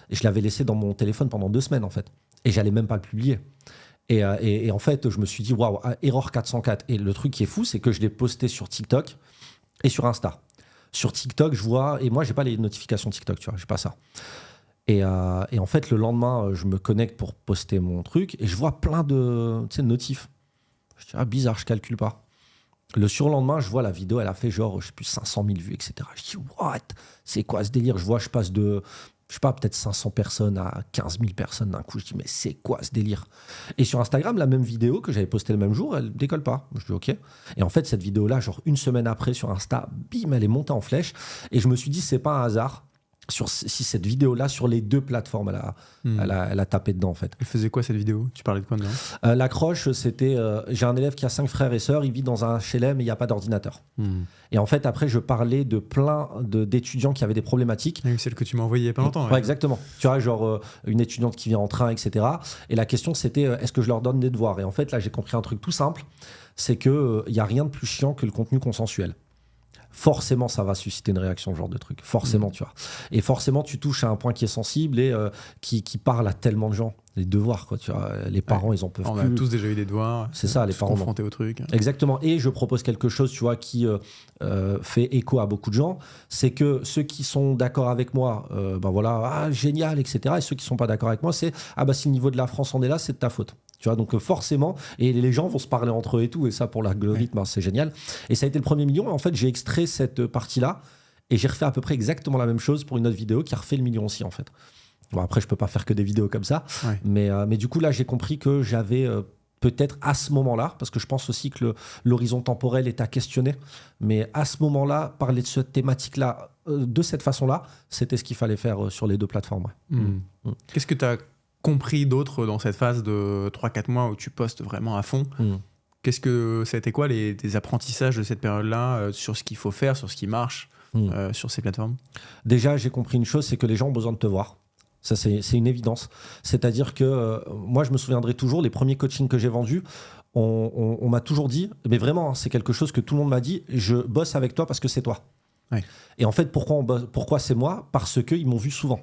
je l'avais laissé dans mon téléphone pendant 2 semaines, en fait. Et j'allais même pas le publier. Et en fait, je me suis dit, waouh, erreur 404. Et le truc qui est fou, c'est que je l'ai posté sur TikTok et sur Insta. Sur TikTok, je vois, et moi, j'ai pas les notifications TikTok, tu vois, j'ai pas ça. Et en fait, le lendemain, je me connecte pour poster mon truc et je vois plein de notifs. Je dis, bizarre, je calcule pas. Le surlendemain, je vois la vidéo, elle a fait genre, je sais plus, 500 000 vues, etc. Je dis, what? C'est quoi ce délire? Je passe de, je sais pas, peut-être 500 personnes à 15 000 personnes d'un coup. Je dis, mais c'est quoi ce délire? Et sur Instagram, la même vidéo que j'avais postée le même jour, elle décolle pas. Je dis, ok. Et en fait, cette vidéo-là, genre 1 semaine après sur Insta, bim, elle est montée en flèche. Et je me suis dit, c'est pas un hasard si cette vidéo-là, sur les 2 plateformes, elle a tapé dedans, en fait. Elle faisait quoi, cette vidéo? Tu parlais de quoi dedans? L'accroche, c'était... j'ai un élève qui a 5 frères et sœurs, il vit dans un HLM et il n'y a pas d'ordinateur. Et en fait, après, je parlais de plein d'étudiants qui avaient des problématiques. Oui, celle que tu m'as envoyée il n'y a pas longtemps. Ouais, exactement. Tu vois, genre une étudiante qui vient en train, etc. Et la question, c'était, est-ce que je leur donne des devoirs? Et en fait, là, j'ai compris un truc tout simple, c'est qu'il n'y a rien de plus chiant que le contenu consensuel. Forcément, ça va susciter une réaction, ce genre de truc. Forcément, tu vois. Et forcément, tu touches à un point qui est sensible et qui parle à tellement de gens. Les devoirs, quoi. Tu vois. Les parents, ils en peuvent plus. On a tous déjà eu des devoirs. C'est ça, les parents. Confrontés au truc. Exactement. Et je propose quelque chose, tu vois, qui fait écho à beaucoup de gens. C'est que ceux qui sont d'accord avec moi, génial, etc. Et ceux qui ne sont pas d'accord avec moi, c'est si le niveau de la France en est là, c'est de ta faute. Tu vois, donc forcément, et les gens vont se parler entre eux et tout, et ça pour l'algorithme, c'est génial. Et ça a été le premier million, et en fait, j'ai extrait cette partie-là, et j'ai refait à peu près exactement la même chose pour une autre vidéo qui a refait le million aussi, en fait. Bon, après, je peux pas faire que des vidéos comme ça, mais du coup, là, j'ai compris que j'avais peut-être à ce moment-là, parce que je pense aussi que l'horizon temporel est à questionner, mais à ce moment-là, parler de cette thématique-là, de cette façon-là, c'était ce qu'il fallait faire sur les 2 plateformes. Qu'est-ce que tu as compris d'autres dans cette phase de 3-4 mois où tu postes vraiment à fond? C'était quoi des apprentissages de cette période-là sur ce qu'il faut faire, sur ce qui marche sur ces plateformes? Déjà, j'ai compris une chose, c'est que les gens ont besoin de te voir. Ça, c'est une évidence. C'est-à-dire que moi, je me souviendrai toujours, les premiers coachings que j'ai vendus, on m'a toujours dit, mais vraiment, c'est quelque chose que tout le monde m'a dit, je bosse avec toi parce que c'est toi. Ouais. Et en fait, pourquoi c'est moi? Parce qu'ils m'ont vu souvent.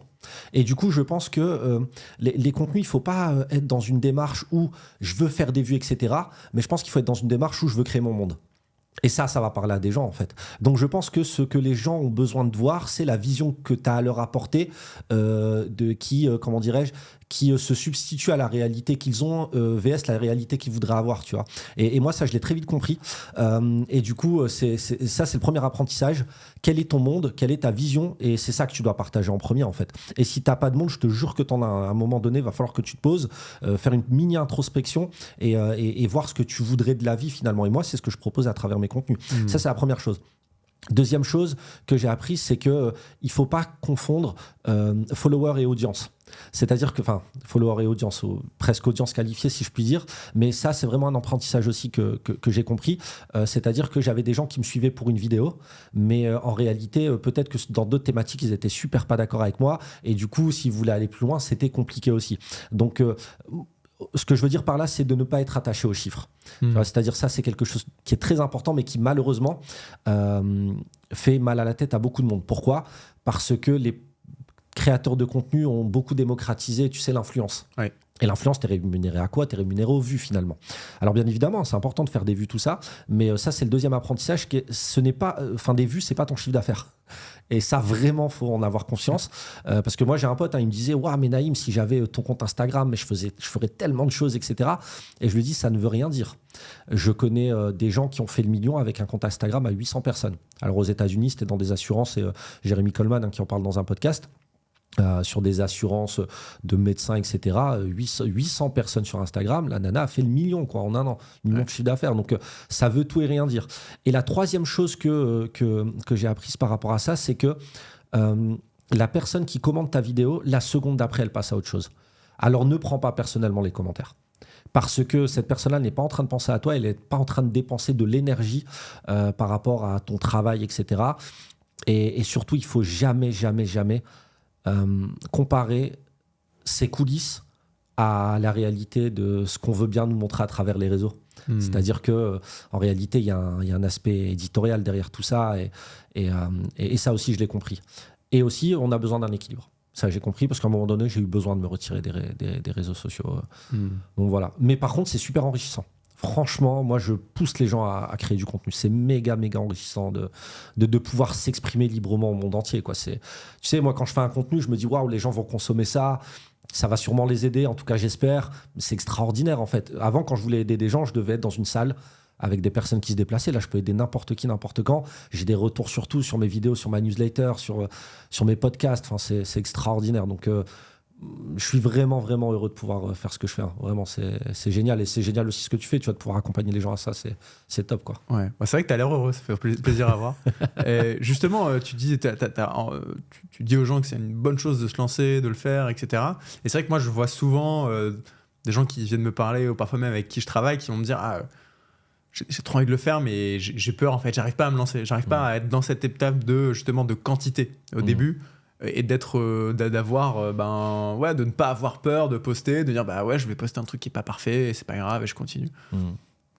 Et du coup, je pense que les contenus, il ne faut pas être dans une démarche où je veux faire des vues, etc. Mais je pense qu'il faut être dans une démarche où je veux créer mon monde. Et ça va parler à des gens, en fait. Donc, je pense que ce que les gens ont besoin de voir, c'est la vision que tu as à leur apporter, qui se substituent à la réalité qu'ils ont vs la réalité qu'ils voudraient avoir, tu vois. Et moi, ça, je l'ai très vite compris. Et du coup, c'est le premier apprentissage. Quel est ton monde? Quelle est ta vision? Et c'est ça que tu dois partager en premier, en fait. Et si t'as pas de monde, je te jure que t'en as à un moment donné, va falloir que tu te poses, faire une mini introspection et voir ce que tu voudrais de la vie, finalement. Et moi, c'est ce que je propose à travers mes contenus. Ça, c'est la première chose. Deuxième chose que j'ai appris, c'est que il faut pas confondre follower et audience. C'est-à-dire que, follower et audience, ou presque audience qualifiée si je puis dire, mais ça c'est vraiment un apprentissage aussi que j'ai compris. C'est-à-dire que j'avais des gens qui me suivaient pour une vidéo, mais en réalité, peut-être que dans d'autres thématiques, ils étaient super pas d'accord avec moi, et du coup, s'ils voulaient aller plus loin, c'était compliqué aussi. Donc, ce que je veux dire par là, c'est de ne pas être attaché aux chiffres. C'est-à-dire ça, c'est quelque chose qui est très important, mais qui malheureusement fait mal à la tête à beaucoup de monde. Pourquoi ? Parce que les créateurs de contenu ont beaucoup démocratisé, tu sais, l'influence. Oui. Et l'influence, t'es rémunéré à quoi ? T'es rémunéré aux vues, finalement. Alors, bien évidemment, c'est important de faire des vues, tout ça, mais ça, c'est le deuxième apprentissage. Ce n'est pas, des vues, c'est pas ton chiffre d'affaires. Et ça, vraiment, faut en avoir conscience. Parce que moi, j'ai un pote, il me disait « Waouh, mais Naïm, si j'avais ton compte Instagram, mais je ferais tellement de choses, etc. » Et je lui dis « Ça ne veut rien dire. » Je connais des gens qui ont fait le million avec un compte Instagram à 800 personnes. Alors, aux États-Unis, c'était dans des assurances, et Jérémy Coleman, qui en parle dans un podcast, sur des assurances de médecins, etc. 800 personnes sur Instagram, la nana a fait le million en un an, $1 million de chiffre d'affaires. Donc ça veut tout et rien dire. Et la troisième chose que j'ai apprise par rapport à ça, c'est que la personne qui commente ta vidéo, la seconde d'après, elle passe à autre chose. Alors ne prends pas personnellement les commentaires. Parce que cette personne-là n'est pas en train de penser à toi, elle n'est pas en train de dépenser de l'énergie par rapport à ton travail, etc. Et surtout, il ne faut jamais comparer ses coulisses à la réalité de ce qu'on veut bien nous montrer à travers les réseaux. C'est-à-dire que en réalité, il y a un aspect éditorial derrière tout ça, et ça aussi, je l'ai compris. Et aussi, on a besoin d'un équilibre. Ça, j'ai compris, parce qu'à un moment donné, j'ai eu besoin de me retirer des réseaux sociaux. Donc voilà. Mais par contre, c'est super enrichissant. Franchement, moi, je pousse les gens à créer du contenu. C'est méga enrichissant de pouvoir s'exprimer librement au monde entier, quoi. Tu sais, moi, quand je fais un contenu, je me dis, waouh, les gens vont consommer ça. Ça va sûrement les aider, en tout cas, j'espère. C'est extraordinaire, en fait. Avant, quand je voulais aider des gens, je devais être dans une salle avec des personnes qui se déplaçaient. Là, je peux aider n'importe qui, n'importe quand. J'ai des retours sur tout, sur mes vidéos, sur ma newsletter, sur mes podcasts. Enfin, c'est extraordinaire. Donc, je suis vraiment heureux de pouvoir faire ce que je fais. Vraiment, c'est génial. Et c'est génial aussi ce que tu fais. Tu vas pouvoir accompagner les gens à ça. C'est top, quoi. Ouais. Bah, c'est vrai que tu as l'air heureux. Ça fait plaisir à voir. Justement, tu dis aux gens que c'est une bonne chose de se lancer, de le faire, etc. Et c'est vrai que moi, je vois souvent des gens qui viennent me parler, ou parfois même avec qui je travaille, qui vont me dire j'ai trop envie de le faire, mais j'ai peur, en fait. J'arrive pas à me lancer. J'arrive pas à être dans cette étape de quantité au début. Et de ne pas avoir peur de poster, de dire je vais poster un truc qui est pas parfait et c'est pas grave et je continue.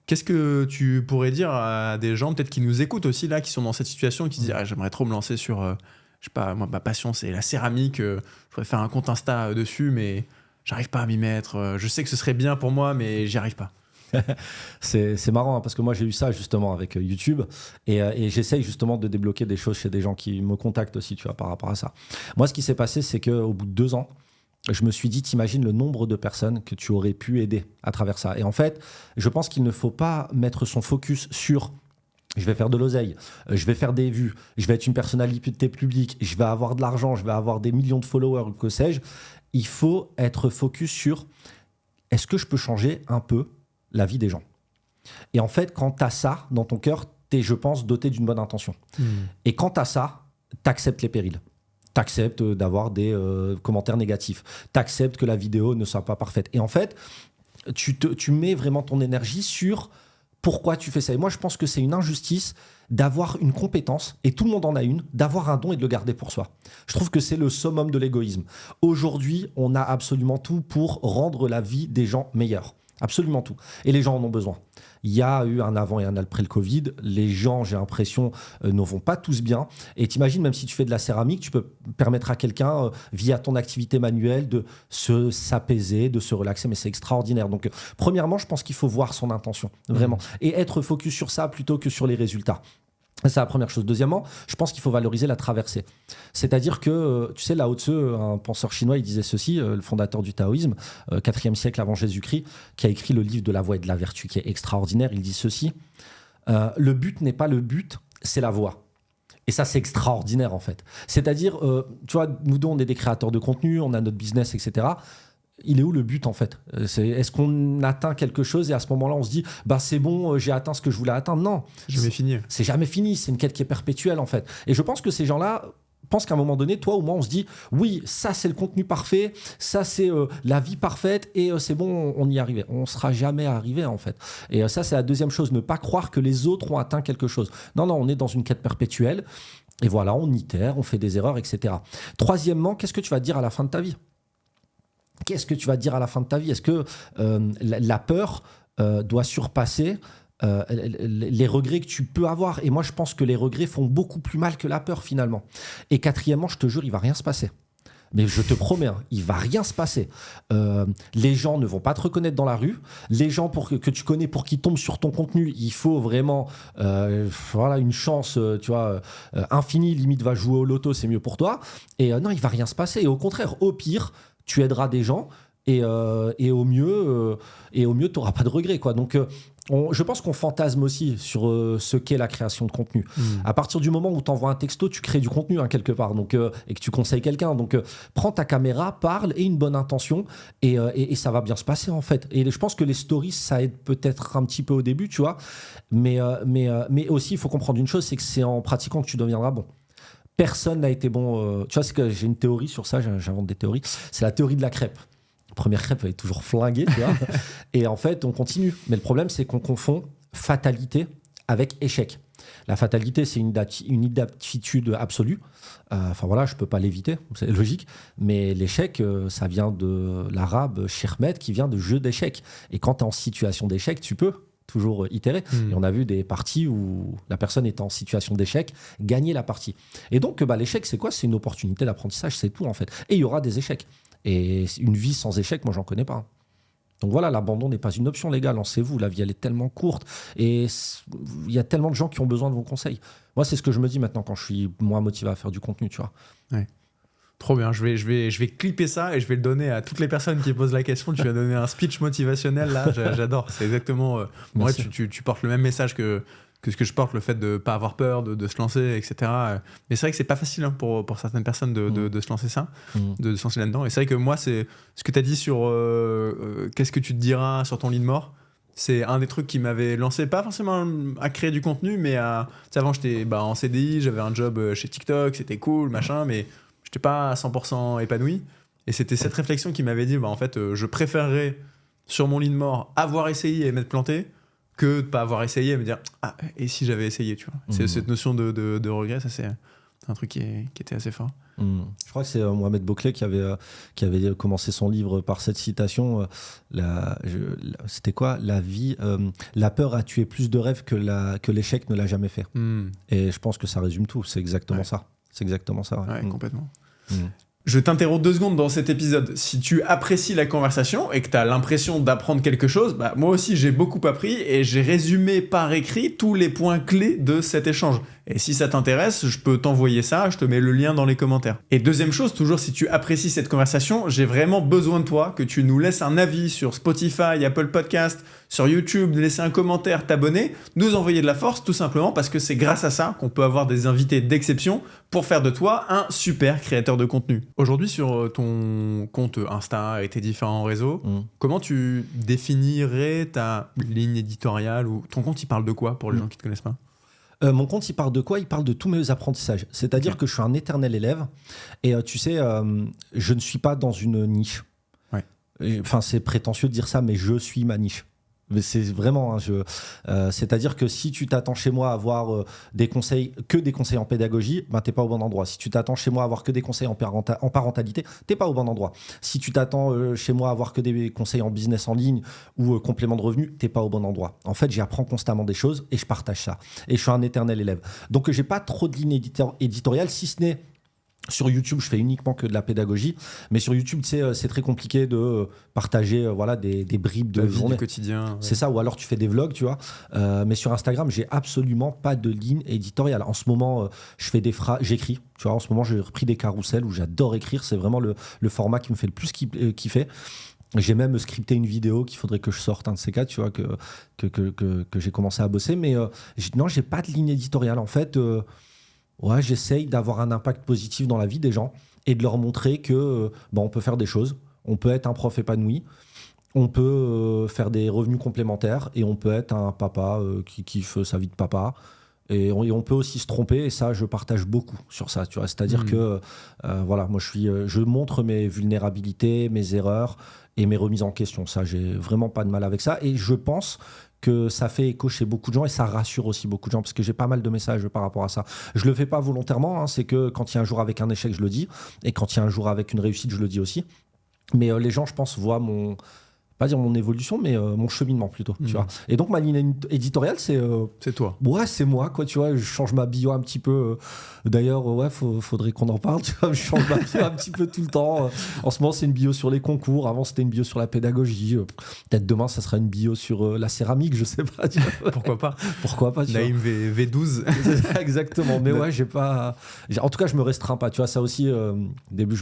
Qu'est-ce que tu pourrais dire à des gens peut-être qui nous écoutent aussi là, qui sont dans cette situation, qui se disent j'aimerais trop me lancer sur je sais pas, moi ma passion c'est la céramique, je pourrais faire un compte Insta dessus mais j'arrive pas à m'y mettre, je sais que ce serait bien pour moi mais j'y arrive pas. C'est marrant, parce que moi j'ai eu ça justement avec YouTube, et j'essaye justement de débloquer des choses chez des gens qui me contactent aussi, tu vois, par rapport à ça. Moi, ce qui s'est passé, c'est qu'au bout de 2 ans, je me suis dit, t'imagines le nombre de personnes que tu aurais pu aider à travers ça. Et en fait, je pense qu'il ne faut pas mettre son focus sur je vais faire de l'oseille, je vais faire des vues, je vais être une personnalité publique, je vais avoir de l'argent, je vais avoir des millions de followers, que sais-je. Il faut être focus sur est-ce que je peux changer un peu la vie des gens. Et en fait, quand tu as ça dans ton cœur, tu es, je pense, doté d'une bonne intention. Et quand tu as ça, tu acceptes les périls. Tu acceptes d'avoir des commentaires négatifs. Tu acceptes que la vidéo ne soit pas parfaite. Et en fait, tu mets vraiment ton énergie sur pourquoi tu fais ça. Et moi, je pense que c'est une injustice d'avoir une compétence, et tout le monde en a une, d'avoir un don et de le garder pour soi. Je trouve que c'est le summum de l'égoïsme. Aujourd'hui, on a absolument tout pour rendre la vie des gens meilleure. Absolument tout. Et les gens en ont besoin. Il y a eu un avant et un après le Covid. Les gens, j'ai l'impression, ne vont pas tous bien. Et t'imagines, même si tu fais de la céramique, tu peux permettre à quelqu'un, via ton activité manuelle, de s'apaiser, de se relaxer. Mais c'est extraordinaire. Donc, premièrement, je pense qu'il faut voir son intention, vraiment. Et être focus sur ça plutôt que sur les résultats. C'est la première chose. Deuxièmement, je pense qu'il faut valoriser la traversée. C'est-à-dire que, tu sais, Lao Tzu, un penseur chinois, il disait ceci, le fondateur du taoïsme, 4e siècle avant Jésus-Christ, qui a écrit le livre de la voie et de la vertu, qui est extraordinaire. Il dit ceci, le but n'est pas le but, c'est la voie. Et ça, c'est extraordinaire, en fait. C'est-à-dire, tu vois, nous deux, on est des créateurs de contenu, on a notre business, etc. Il est où le but, en fait ? Est-ce qu'on atteint quelque chose et à ce moment-là, on se dit « c'est bon, j'ai atteint ce que je voulais atteindre ». Non. Jamais fini. C'est jamais fini. C'est une quête qui est perpétuelle, en fait. Et je pense que ces gens-là pensent qu'à un moment donné, toi ou moi, on se dit « Oui, ça, c'est le contenu parfait. Ça, c'est la vie parfaite. Et c'est bon, on y est arrivé. » On ne sera jamais arrivé, en fait. Et ça, c'est la deuxième chose. Ne pas croire que les autres ont atteint quelque chose. Non, on est dans une quête perpétuelle. Et voilà, on itère, on fait des erreurs, etc. Troisièmement, qu'est-ce que tu vas dire à la fin de ta vie ? Qu'est-ce que tu vas dire à la fin de ta vie ? Est-ce que la peur doit surpasser les regrets que tu peux avoir ? Et moi, je pense que les regrets font beaucoup plus mal que la peur, finalement. Et quatrièmement, je te jure, il ne va rien se passer. Mais je te promets, il ne va rien se passer. Les gens ne vont pas te reconnaître dans la rue. Les gens que tu connais, pour qu'ils tombent sur ton contenu, il faut vraiment une chance infinie, limite va jouer au loto, c'est mieux pour toi. Et non, il ne va rien se passer. Et au contraire, au pire, tu aideras des gens et au mieux, tu n'auras pas de regrets, quoi. Donc, je pense qu'on fantasme aussi sur ce qu'est la création de contenu. À partir du moment où tu envoies un texto, tu crées du contenu quelque part, donc, et que tu conseilles quelqu'un. Donc, prends ta caméra, parle et une bonne intention et ça va bien se passer, en fait. Et je pense que les stories, ça aide peut-être un petit peu au début, tu vois. Mais aussi, il faut comprendre une chose, c'est que c'est en pratiquant que tu deviendras bon. Personne n'a été bon. Tu vois, c'est que j'ai une théorie sur ça, j'invente des théories. C'est la théorie de la crêpe. La première crêpe, elle est toujours flinguée, tu vois. Et en fait, on continue. Mais le problème, c'est qu'on confond fatalité avec échec. La fatalité, c'est une inaptitude absolue. Je peux pas l'éviter, c'est logique. Mais l'échec, ça vient de l'arabe shirmet, qui vient de jeu d'échecs. Et quand tu es en situation d'échec, tu peux toujours itérer. Et on a vu des parties où la personne était en situation d'échec, gagner la partie. Et donc, l'échec, c'est quoi ? C'est une opportunité d'apprentissage, c'est tout, en fait. Et il y aura des échecs. Et une vie sans échec, moi, j'en connais pas. Donc voilà, l'abandon n'est pas une option, les gars. Lancez-vous, la vie, elle est tellement courte. Et il y a tellement de gens qui ont besoin de vos conseils. Moi, c'est ce que je me dis maintenant quand je suis moins motivé à faire du contenu, tu vois. Ouais. Trop bien, je vais clipper ça et je vais le donner à toutes les personnes qui posent la question. Tu as donné un speech motivationnel là, j'adore. C'est exactement. Ouais, tu portes le même message que ce que je porte, le fait de ne pas avoir peur, de se lancer, etc. Mais c'est vrai que c'est pas facile pour certaines personnes de se lancer de se lancer là-dedans. Et c'est vrai que moi, c'est ce que tu as dit sur qu'est-ce que tu te diras sur ton lit de mort. C'est un des trucs qui m'avait lancé, pas forcément à créer du contenu, mais avant j'étais en CDI, j'avais un job chez TikTok, c'était cool, machin, mais j'étais pas à 100% épanoui. Et c'était cette réflexion qui m'avait dit, en fait, je préférerais sur mon lit de mort avoir essayé et m'être planté que de pas avoir essayé et me dire et si j'avais essayé, tu vois. C'est cette notion de regret, ça c'est un truc qui était assez fort. Je crois que c'est Mohamed Bouclé qui avait commencé son livre par cette citation. C'était quoi ? La vie, la peur a tué plus de rêves que l'échec ne l'a jamais fait. Et je pense que ça résume tout. C'est exactement ça. C'est exactement ça. Ouais, complètement. Je t'interromps 2 secondes dans cet épisode. Si tu apprécies la conversation et que tu as l'impression d'apprendre quelque chose, moi aussi j'ai beaucoup appris et j'ai résumé par écrit tous les points clés de cet échange. Et si ça t'intéresse, je peux t'envoyer ça, je te mets le lien dans les commentaires. Et deuxième chose, toujours si tu apprécies cette conversation, j'ai vraiment besoin de toi, que tu nous laisses un avis sur Spotify, Apple Podcast, sur YouTube, laisser un commentaire, t'abonner, nous envoyer de la force, tout simplement parce que c'est grâce à ça qu'on peut avoir des invités d'exception pour faire de toi un super créateur de contenu. Aujourd'hui, sur ton compte Insta et tes différents réseaux, comment tu définirais ta ligne éditoriale ou ton compte, il parle de quoi pour les gens qui ne te connaissent pas ? Mon compte, il parle de quoi ? Il parle de tous mes apprentissages. C'est-à-dire que je suis un éternel élève. Et tu sais, je ne suis pas dans une niche. Ouais. Enfin, c'est prétentieux de dire ça, mais je suis ma niche. Mais c'est vraiment, c'est-à-dire que si tu t'attends chez moi à avoir des conseils en pédagogie, t'es pas au bon endroit. Si tu t'attends chez moi à avoir que des conseils en parentalité, t'es pas au bon endroit. Si tu t'attends chez moi à avoir que des conseils en business en ligne ou complément de revenus, t'es pas au bon endroit. En fait, j'apprends constamment des choses et je partage ça. Et je suis un éternel élève. Donc, j'ai pas trop de ligne éditoriale, si ce n'est Sur YouTube, je fais uniquement que de la pédagogie. Mais sur YouTube, tu sais, c'est très compliqué de partager des bribes de vie journée. du quotidien. Ouais. C'est ça, ou alors tu fais des vlogs, tu vois. Mais sur Instagram, j'ai absolument pas de ligne éditoriale. En ce moment, je fais j'écris. Tu vois, en ce moment, j'ai repris des carousels où j'adore écrire. C'est vraiment le format qui me fait le plus kiffer. J'ai même scripté une vidéo qu'il faudrait que je sorte, un de ces cas, tu vois, que j'ai commencé à bosser. Mais non, j'ai pas de ligne éditoriale. En fait, j'essaye d'avoir un impact positif dans la vie des gens et de leur montrer que on peut faire des choses. On peut être un prof épanoui. On peut faire des revenus complémentaires et on peut être un papa qui kiffe sa vie de papa. Et on peut aussi se tromper, et ça, je partage beaucoup sur ça, tu vois. C'est-à-dire que, moi, je montre mes vulnérabilités, mes erreurs et mes remises en question. Ça, j'ai vraiment pas de mal avec ça. Et je pense que ça fait écho chez beaucoup de gens et ça rassure aussi beaucoup de gens parce que j'ai pas mal de messages par rapport à ça. Je le fais pas volontairement, hein, c'est que quand il y a un jour avec un échec, je le dis. Et quand il y a un jour avec une réussite, je le dis aussi. Mais les gens, je pense, voient pas dire mon évolution, mais mon cheminement plutôt, tu vois. Et donc, ma ligne éditoriale, c'est toi. Ouais, c'est moi, quoi, tu vois. Je change ma bio un petit peu. D'ailleurs, faudrait qu'on en parle, tu vois. Je change ma bio un petit peu tout le temps. En ce moment, c'est une bio sur les concours. Avant, c'était une bio sur la pédagogie. Peut-être demain, ça sera une bio sur la céramique, je sais pas. Tu vois. Pourquoi pas tu Naïm V12. Exactement. Mais ouais, en tout cas, je me restreins pas, tu vois. Ça aussi, au début,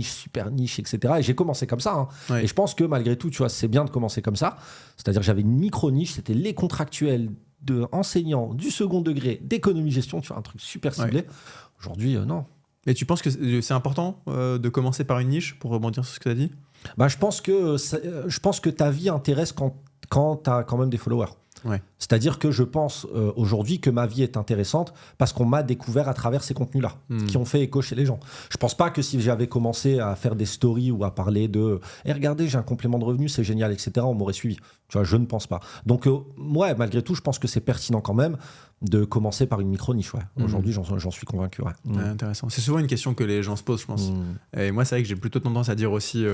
super niche, etc. Et j'ai commencé comme ça. Hein. Ouais. Et je pense que malgré tout, tu vois, c'est bien de commencer comme ça. C'est-à-dire que j'avais une micro-niche, c'était les contractuels d'enseignants du second degré d'économie-gestion, tu vois, un truc super ciblé. Ouais. Aujourd'hui, non. Et tu penses que c'est important de commencer par une niche pour rebondir sur ce que tu as dit ? Je pense que ta vie intéresse quand tu as quand même des followers. Ouais. C'est-à-dire que je pense aujourd'hui que ma vie est intéressante parce qu'on m'a découvert à travers ces contenus-là qui ont fait écho chez les gens. Je pense pas que si j'avais commencé à faire des stories ou à parler de regardez, j'ai un complément de revenu, c'est génial, etc., on m'aurait suivi. Tu vois, je ne pense pas. Donc, malgré tout, je pense que c'est pertinent quand même de commencer par une micro-niche. Ouais. Aujourd'hui, j'en suis convaincu. Ouais. Intéressant. C'est souvent une question que les gens se posent, je pense. Et moi, c'est vrai que j'ai plutôt tendance à dire aussi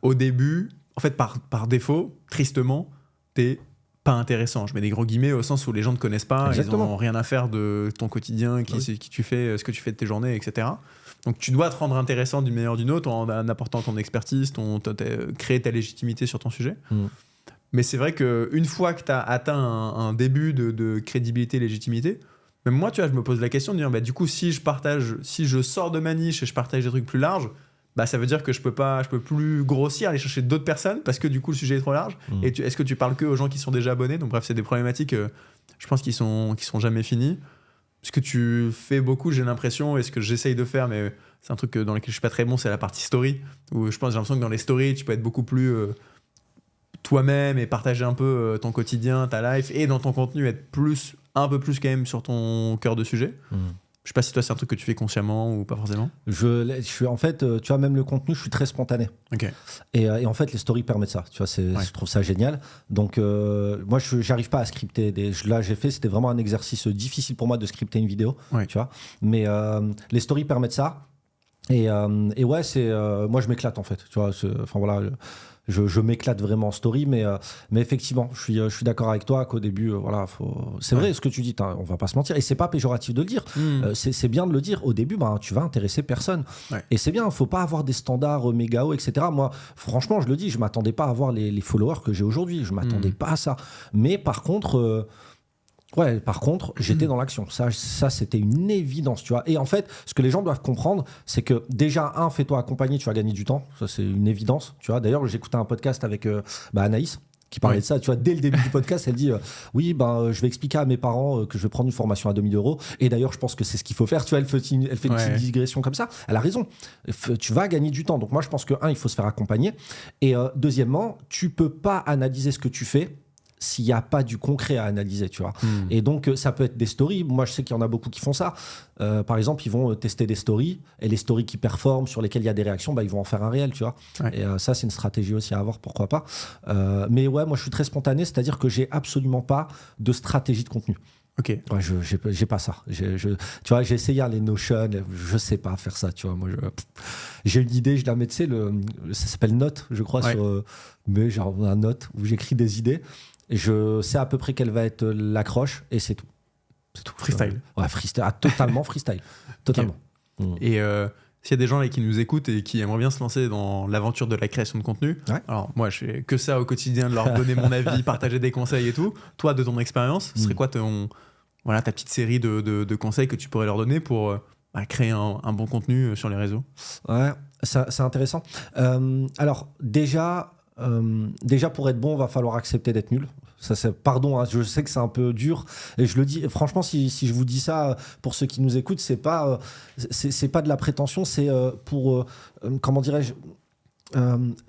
au début, en fait, par défaut, tristement, t'es pas intéressant. Je mets des gros guillemets au sens où les gens ne te connaissent pas, Exactement. Ils n'ont rien à faire de ton quotidien, qui tu fais, ce que tu fais de tes journées, etc. Donc tu dois te rendre intéressant d'une manière ou d'une autre en apportant ton expertise, créer ta légitimité sur ton sujet. Mais c'est vrai qu'une fois que tu as atteint un début de crédibilité, légitimité, même moi, tu vois, je me pose la question de dire, du coup, si je sors de ma niche et je partage des trucs plus larges, ça veut dire que je peux plus grossir, aller chercher d'autres personnes parce que du coup le sujet est trop large. Et est-ce que tu parles que aux gens qui sont déjà abonnés ? Donc bref, c'est des problématiques, je pense, qui sont jamais finies. Ce que tu fais beaucoup, j'ai l'impression, et ce que j'essaye de faire, mais c'est un truc dans lequel je suis pas très bon, c'est la partie story. Où j'ai l'impression que dans les stories, tu peux être beaucoup plus toi-même et partager un peu ton quotidien, ta life, et dans ton contenu être un peu plus quand même sur ton cœur de sujet. Je sais pas si toi c'est un truc que tu fais consciemment ou pas forcément. Je suis en fait, tu vois, même le contenu, je suis très spontané. Okay. Et en fait, les stories permettent ça. Tu vois, je trouve ça génial. Donc moi, j'arrive pas à scripter. Là, c'était vraiment un exercice difficile pour moi de scripter une vidéo. Tu vois. Mais les stories permettent ça. Et ouais, moi je m'éclate en fait. Tu vois. Enfin voilà. Je m'éclate vraiment en story, mais effectivement, je suis d'accord avec toi qu'au début, c'est vrai ce que tu dis, on va pas se mentir, et c'est pas péjoratif de le dire, c'est bien de le dire. Au début, tu vas intéresser personne, et c'est bien, faut pas avoir des standards méga hauts, etc. Moi, franchement, je le dis, je m'attendais pas à avoir les followers que j'ai aujourd'hui, je m'attendais pas à ça, mais par contre... j'étais dans l'action. Ça, c'était une évidence, tu vois. Et en fait, ce que les gens doivent comprendre, c'est que déjà, fais-toi accompagner, tu vas gagner du temps. Ça, c'est une évidence, tu vois. D'ailleurs, j'écoutais un podcast avec Anaïs qui parlait de ça, tu vois. Dès le début du podcast, elle dit je vais expliquer à mes parents que je vais prendre une formation à 2 000 €. Et d'ailleurs, je pense que c'est ce qu'il faut faire. Tu vois, elle fait une petite digression comme ça. Elle a raison. Tu vas gagner du temps. Donc moi, je pense que il faut se faire accompagner. Et deuxièmement, tu peux pas analyser ce que tu fais s'il n'y a pas du concret à analyser, tu vois. Et donc, ça peut être des stories. Moi, je sais qu'il y en a beaucoup qui font ça. Par exemple, ils vont tester des stories, et les stories qui performent, sur lesquelles il y a des réactions, ils vont en faire un réel, tu vois. Et ça, c'est une stratégie aussi à avoir, pourquoi pas. Mais ouais, moi, je suis très spontané, c'est-à-dire que j'ai absolument pas de stratégie de contenu. Ok. Ouais, j'ai pas ça. Tu vois, j'ai essayé les Notion, je sais pas faire ça, tu vois. Moi, j'ai une idée, je la mets, tu sais, ça s'appelle Note, je crois, mais genre un Note où j'écris des idées. Je sais à peu près quelle va être l'accroche et c'est tout. Freestyle. Ouais, freestyle. Totalement freestyle. Totalement. Et s'il y a des gens là qui nous écoutent et qui aimeraient bien se lancer dans l'aventure de la création de contenu, alors moi je fais que ça au quotidien, de leur donner mon avis, partager des conseils et tout. Toi, de ton expérience, ce serait quoi ta petite série de conseils que tu pourrais leur donner pour créer un bon contenu sur les réseaux? Ouais, c'est intéressant. Alors déjà, pour être bon, va falloir accepter d'être nul. Pardon, je sais que c'est un peu dur et je le dis franchement, si je vous dis ça pour ceux qui nous écoutent, c'est pas de la prétention, c'est pour comment dirais-je,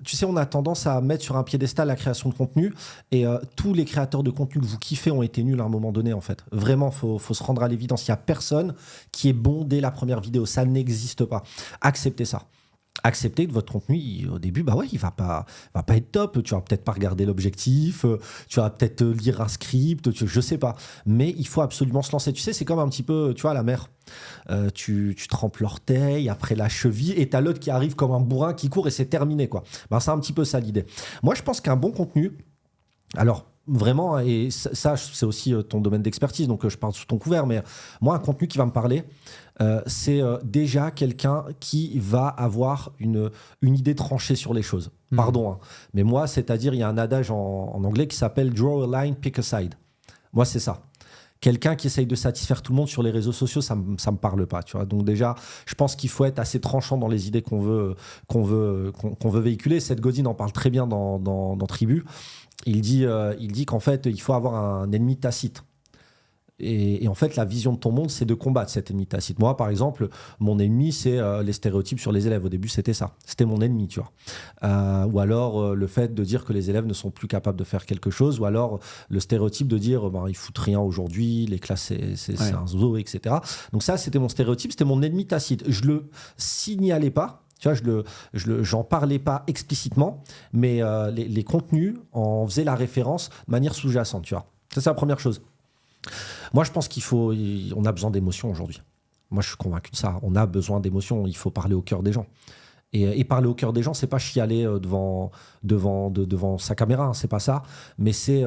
tu sais, on a tendance à mettre sur un piédestal la création de contenu et tous les créateurs de contenu que vous kiffez ont été nuls à un moment donné en fait. Vraiment, faut se rendre à l'évidence, il n'y a personne qui est bon dès la première vidéo, ça n'existe pas. Acceptez ça. Accepter que votre contenu, au début, il va pas être top. Tu vas peut-être pas regarder l'objectif, tu vas peut-être lire un script, je sais pas. Mais il faut absolument se lancer. Tu sais, c'est comme un petit peu, tu vois, la mer. Tu trempes l'orteil, après la cheville, et t'as l'autre qui arrive comme un bourrin qui court et c'est terminé, quoi. C'est un petit peu ça l'idée. Moi, je pense qu'un bon contenu, alors vraiment, et ça c'est aussi ton domaine d'expertise, donc je parle sous ton couvert, mais moi, un contenu qui va me parler, c'est déjà quelqu'un qui va avoir une idée tranchée sur les choses. Pardon, mais moi, c'est-à-dire, il y a un adage en anglais qui s'appelle « draw a line, pick a side ». Moi, c'est ça. Quelqu'un qui essaye de satisfaire tout le monde sur les réseaux sociaux, ça me parle pas, tu vois. Donc déjà, je pense qu'il faut être assez tranchant dans les idées qu'on veut véhiculer. Seth Godin en parle très bien dans Tribu. Il dit qu'en fait, il faut avoir un ennemi tacite. Et en fait, la vision de ton monde, c'est de combattre cet ennemi tacite. Moi, par exemple, mon ennemi, c'est les stéréotypes sur les élèves. Au début, c'était ça. C'était mon ennemi, tu vois. Ou alors, le fait de dire que les élèves ne sont plus capables de faire quelque chose. Ou alors, le stéréotype de dire ils foutent rien aujourd'hui, les classes, c'est un zoo, etc. Donc ça, c'était mon stéréotype, c'était mon ennemi tacite. Je le signalais pas. Tu vois, j'en parlais pas explicitement, mais les contenus en faisaient la référence de manière sous-jacente, tu vois. Ça, c'est la première chose. Moi, je pense on a besoin d'émotions aujourd'hui. Moi, je suis convaincu de ça. On a besoin d'émotions. Il faut parler au cœur des gens. Et parler au cœur des gens, c'est pas chialer devant sa caméra, hein, c'est pas ça. Mais c'est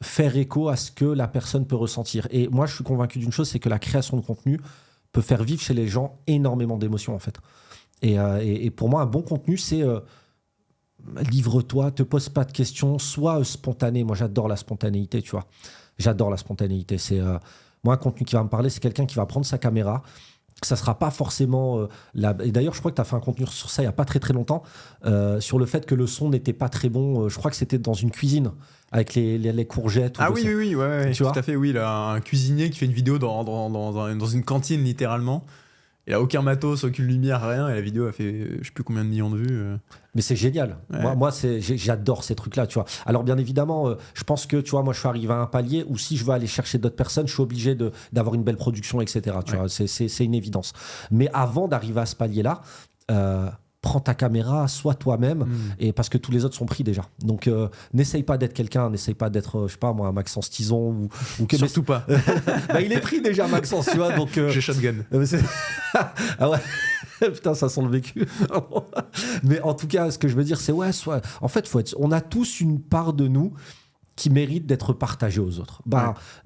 faire écho à ce que la personne peut ressentir. Et moi, je suis convaincu d'une chose, c'est que la création de contenu peut faire vivre chez les gens énormément d'émotions, en fait. Et pour moi, un bon contenu, c'est livre-toi, te pose pas de questions, sois spontané. Moi, j'adore la spontanéité, tu vois. J'adore la spontanéité. Moi, un contenu qui va me parler, c'est quelqu'un qui va prendre sa caméra. Ça ne sera pas forcément... Et d'ailleurs, je crois que tu as fait un contenu sur ça il n'y a pas très très longtemps, sur le fait que le son n'était pas très bon. Je crois que c'était dans une cuisine, avec les courgettes. Oui, ouais, tout à fait, oui. Là, un cuisinier qui fait une vidéo dans une cantine, littéralement. Il n'a aucun matos, aucune lumière, rien. Et la vidéo a fait je ne sais plus combien de millions de vues. Mais c'est génial. Ouais. Moi j'adore ces trucs-là, tu vois. Alors, bien évidemment, je pense que, tu vois, moi, je suis arrivé à un palier où si je veux aller chercher d'autres personnes, je suis obligé d'avoir une belle production, etc. Tu vois, c'est une évidence. Mais avant d'arriver à ce palier-là, prends ta caméra, sois toi-même, et parce que tous les autres sont pris déjà. Donc, n'essaye pas d'être quelqu'un, n'essaye pas d'être, je sais pas moi, Maxence Tison ou que. Surtout pas. Il est pris déjà, Maxence, tu vois. Donc, j'ai shotgun. Ah ouais. Putain, ça sent le vécu. Mais en tout cas, ce que je veux dire, c'est en fait, on a tous une part de nous qui mérite d'être partagée aux autres.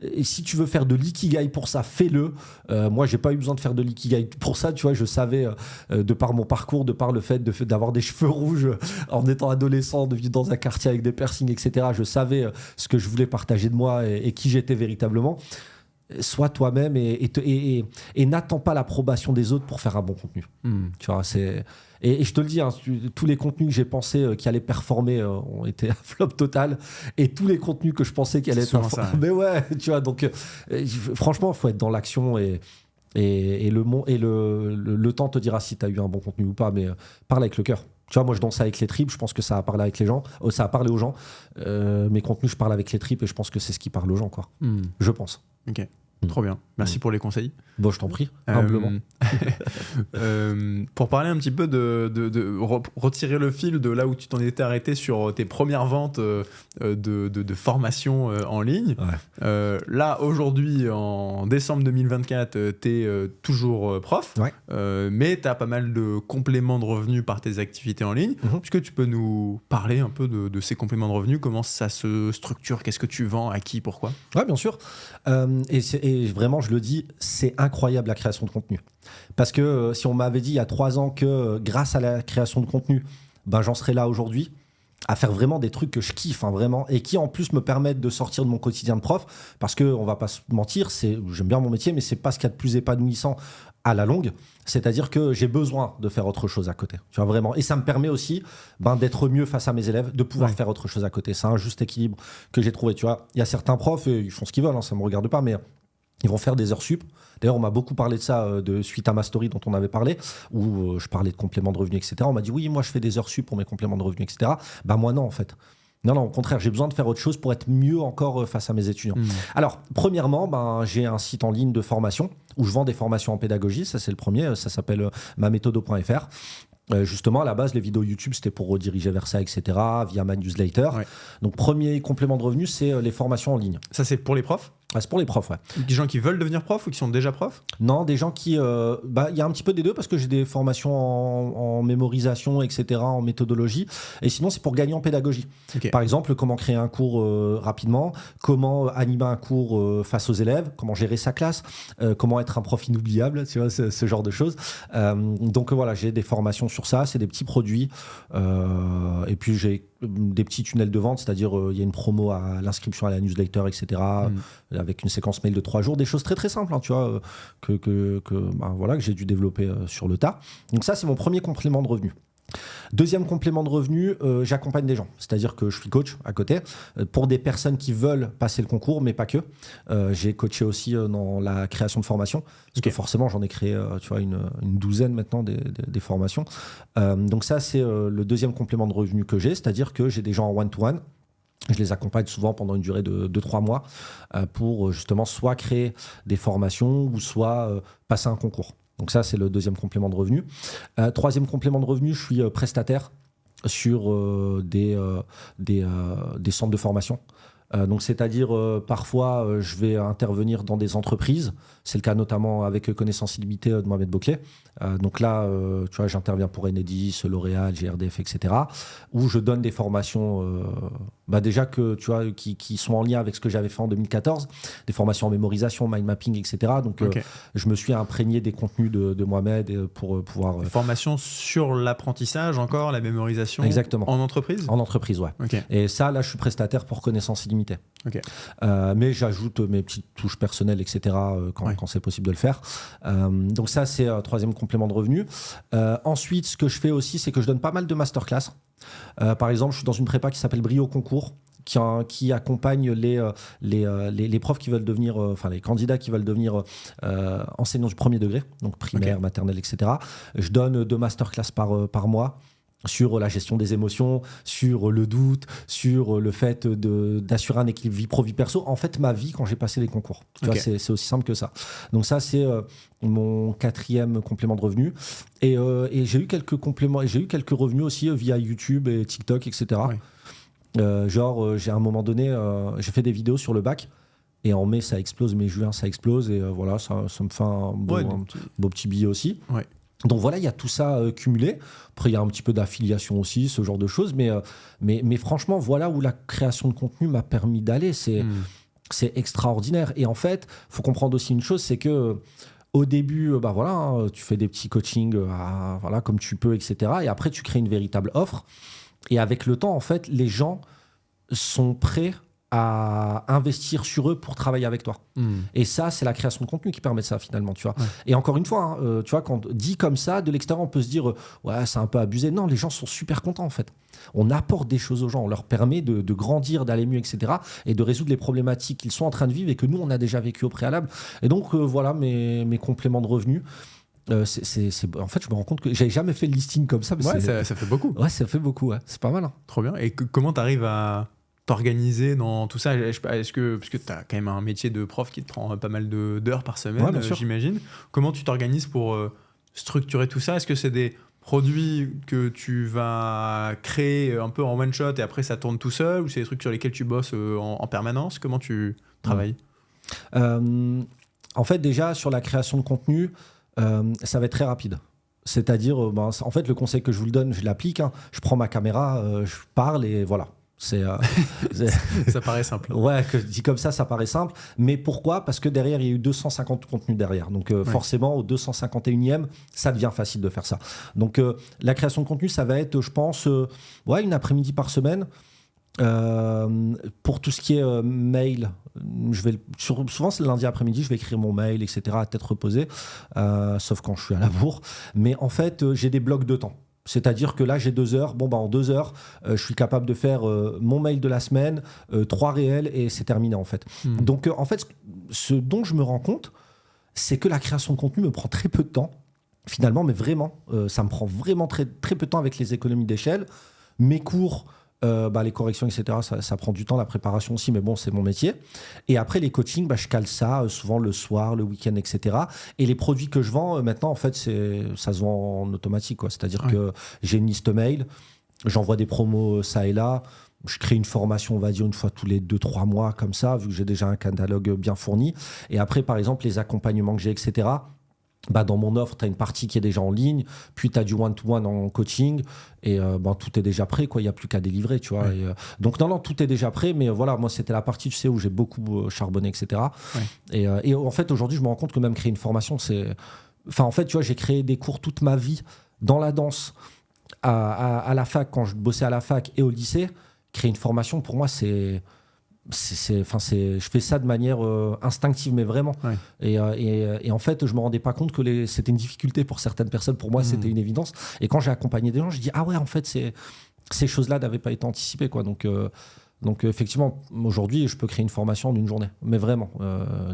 Et si tu veux faire de l'ikigai pour ça, fais-le. Moi, j'ai pas eu besoin de faire de l'ikigai pour ça. Tu vois, je savais, de par mon parcours, de par le fait d'avoir des cheveux rouges en étant adolescent, de vivre dans un quartier avec des piercings, etc. Je savais ce que je voulais partager de moi et qui j'étais véritablement. Sois toi-même et n'attends pas l'approbation des autres pour faire un bon contenu. Tu vois, et je te le dis, hein, tous les contenus que j'ai pensé qui allaient performer ont été un flop total, et tous les contenus que je pensais qu'ils allaient être mais ouais, tu vois, donc franchement, il faut être dans l'action et le temps te dira si tu as eu un bon contenu ou pas, mais parle avec le cœur. Tu vois, moi, je danse avec les tripes, je pense que ça a parlé avec les gens, ça a parlé aux gens. Mes contenus, je parle avec les tripes et je pense que c'est ce qui parle aux gens, quoi. Je pense. Ok. Trop bien. Merci pour les conseils. Bon, je t'en prie, humblement. Pour parler un petit peu de retirer le fil de là où tu t'en étais arrêté sur tes premières ventes de formation en ligne. Ouais. Là, aujourd'hui, en décembre 2024, tu es toujours prof, mais tu as pas mal de compléments de revenus par tes activités en ligne. Est-ce que tu peux nous parler un peu de ces compléments de revenus? Comment ça se structure? Qu'est-ce que tu vends? À qui? Pourquoi? Ouais, bien sûr. Et et vraiment, je le dis, c'est incroyable la création de contenu. Parce que si on m'avait dit il y a 3 ans que grâce à la création de contenu, j'en serais là aujourd'hui, à faire vraiment des trucs que je kiffe, vraiment, et qui en plus me permettent de sortir de mon quotidien de prof, parce qu'on va pas se mentir, j'aime bien mon métier, mais c'est pas ce qu'il y a de plus épanouissant à la longue, c'est-à-dire que j'ai besoin de faire autre chose à côté, tu vois, vraiment, et ça me permet aussi d'être mieux face à mes élèves, de pouvoir faire autre chose à côté. C'est un juste équilibre que j'ai trouvé, tu vois. Il y a certains profs, ils font ce qu'ils veulent, ça me regarde pas, mais ils vont faire des heures sup. D'ailleurs, on m'a beaucoup parlé de ça suite à ma story dont on avait parlé, où je parlais de compléments de revenus, etc. On m'a dit, oui, moi, je fais des heures sup pour mes compléments de revenus, etc. Moi, non, en fait. Non, au contraire, j'ai besoin de faire autre chose pour être mieux encore face à mes étudiants. Alors, premièrement, j'ai un site en ligne de formation où je vends des formations en pédagogie. Ça, c'est le premier. Ça s'appelle maméthodo.fr. Justement, à la base, les vidéos YouTube, c'était pour rediriger vers ça, etc., via ma newsletter. Ouais. Donc, premier complément de revenus, c'est les formations en ligne. Ça, c'est pour les profs ? C'est pour les profs, ouais. Des gens qui veulent devenir profs ou qui sont déjà profs ? Non, des gens qui... y a un petit peu des deux parce que j'ai des formations en mémorisation, etc., en méthodologie. Et sinon, c'est pour gagner en pédagogie. Okay. Par exemple, comment créer un cours rapidement, comment animer un cours face aux élèves, comment gérer sa classe, comment être un prof inoubliable, tu vois, ce genre de choses. Donc voilà, j'ai des formations sur ça, c'est des petits produits. Et puis j'ai des petits tunnels de vente, c'est-à-dire il y a une promo à l'inscription à la newsletter, etc., avec une séquence mail de 3 jours, des choses très très simples, tu vois, que j'ai dû développer sur le tas. Donc ça, c'est mon premier complément de revenu. Deuxième complément de revenu, j'accompagne des gens, c'est-à-dire que je suis coach à côté pour des personnes qui veulent passer le concours, mais pas que. J'ai coaché aussi dans la création de formations, parce que forcément j'en ai créé tu vois, une douzaine maintenant des formations. Donc ça, c'est le deuxième complément de revenu que j'ai, c'est-à-dire que j'ai des gens en one-to-one. Je les accompagne souvent pendant une durée de 2-3 mois pour justement soit créer des formations ou soit passer un concours. Donc ça, c'est le deuxième complément de revenu. Troisième complément de revenu, je suis prestataire sur des centres de formation. Donc c'est-à-dire parfois je vais intervenir dans des entreprises, c'est le cas notamment avec Connaissance Illimitée de Mohamed Bouclé. Donc là tu vois, j'interviens pour Enedis, L'Oréal, GRDF, etc., où je donne des formations déjà que tu vois qui sont en lien avec ce que j'avais fait en 2014, des formations en mémorisation, mind mapping, etc. Donc je me suis imprégné des contenus de Mohamed pour pouvoir des formations sur l'apprentissage, encore la mémorisation. Exactement. En entreprise. En entreprise, ouais. Et ça, là, je suis prestataire pour Connaissance Illimitée. Mais j'ajoute mes petites touches personnelles, etc., quand c'est possible de le faire. Donc ça, c'est troisième complément de revenu. Ensuite, ce que je fais aussi, c'est que je donne pas mal de masterclass. Par exemple, je suis dans une prépa qui s'appelle Brio Concours, qui accompagne les profs qui veulent devenir, les candidats qui veulent devenir enseignants du premier degré, donc primaire, maternelle, etc. Je donne 2 masterclass par mois, sur la gestion des émotions, sur le doute, sur le fait d'assurer un équilibre vie pro, vie perso. En fait, ma vie quand j'ai passé les concours. Tu vois, c'est aussi simple que ça. Donc ça, c'est mon 4e complément de revenu. Et j'ai eu quelques compléments, et j'ai eu quelques revenus aussi via YouTube et TikTok, etc. J'ai à un moment donné, j'ai fait des vidéos sur le bac. Et en mai, ça explose, mai-juin, ça explose. Et voilà, ça me fait un beau petit billet aussi. Ouais. Donc voilà, il y a tout ça cumulé. Après, il y a un petit peu d'affiliation aussi, ce genre de choses. Mais franchement, voilà où la création de contenu m'a permis d'aller. C'est extraordinaire. Et en fait, il faut comprendre aussi une chose, c'est que au début, tu fais des petits coachings comme tu peux, etc. Et après, tu crées une véritable offre. Et avec le temps, en fait, les gens sont prêts à investir sur eux pour travailler avec toi. Et ça, c'est la création de contenu qui permet ça, finalement, tu vois. Ouais. Et encore une fois, tu vois, quand dit comme ça, de l'extérieur, on peut se dire ouais, c'est un peu abusé. Non, les gens sont super contents, en fait. On apporte des choses aux gens, on leur permet de grandir, d'aller mieux, etc., et de résoudre les problématiques qu'ils sont en train de vivre et que nous, on a déjà vécu au préalable. Et donc, voilà mes compléments de revenus. En fait, je me rends compte que j'avais jamais fait le listing comme ça. Mais ça fait beaucoup. Ouais, ça fait beaucoup, ouais. C'est pas mal. Hein. Trop bien. Et comment tu arrives à t'organiser dans tout ça? Parce que tu as quand même un métier de prof qui te prend pas mal d'heures par semaine, j'imagine. Comment tu t'organises pour structurer tout ça? Est-ce que c'est des produits que tu vas créer un peu en one shot et après ça tourne tout seul, ou c'est des trucs sur lesquels tu bosses en permanence? Comment tu travailles? En fait, déjà sur la création de contenu, ça va être très rapide. C'est-à-dire, en fait, le conseil que je vous le donne, je l'applique. Hein. Je prends ma caméra, je parle et voilà. Ça paraît simple. Ouais, dit comme ça paraît simple. Mais pourquoi ? Parce que derrière, il y a eu 250 contenus derrière. Donc forcément, au 251e, ça devient facile de faire ça. Donc la création de contenu, ça va être, je pense, une après-midi par semaine. Pour tout ce qui est mail, souvent c'est le lundi après-midi, je vais écrire mon mail, etc. à tête reposée, sauf quand je suis à la bourre. Mais en fait, j'ai des blocs de temps. C'est-à-dire que là, j'ai 2 heures. En 2 heures, je suis capable de faire mon mail de la semaine, 3 réels et c'est terminé en fait. Donc en fait, ce dont je me rends compte, c'est que la création de contenu me prend très peu de temps. Finalement, mais vraiment, ça me prend vraiment très, très peu de temps avec les économies d'échelle. Mes cours, les corrections, etc., ça prend du temps, la préparation aussi, mais bon, c'est mon métier. Et après, les coachings, je cale ça souvent le soir, le week-end, etc. Et les produits que je vends, maintenant, en fait, ça se vend en automatique, quoi. C'est-à-dire que j'ai une liste mail, j'envoie des promos ça et là, je crée une formation, on va dire, une fois tous les 2-3 mois, comme ça, vu que j'ai déjà un catalogue bien fourni. Et après, par exemple, les accompagnements que j'ai, etc., dans mon offre, tu as une partie qui est déjà en ligne, puis tu as du one-to-one en coaching, et tout est déjà prêt, quoi. Il n'y a plus qu'à délivrer, tu vois. Et, donc, non, tout est déjà prêt, mais voilà, moi, c'était la partie, tu sais, où j'ai beaucoup charbonné, etc. Et en fait, aujourd'hui, je me rends compte que même créer une formation, c'est... Enfin, en fait, tu vois, j'ai créé des cours toute ma vie dans la danse, à la fac, quand je bossais à la fac et au lycée. Créer une formation, pour moi, je fais ça de manière instinctive, mais vraiment. Et en fait, je me rendais pas compte que c'était une difficulté pour certaines personnes. Pour moi, c'était une évidence. Et quand j'ai accompagné des gens, je dis en fait, ces choses-là n'avaient pas été anticipées, quoi. Donc effectivement, aujourd'hui, je peux créer une formation en une journée. Mais vraiment,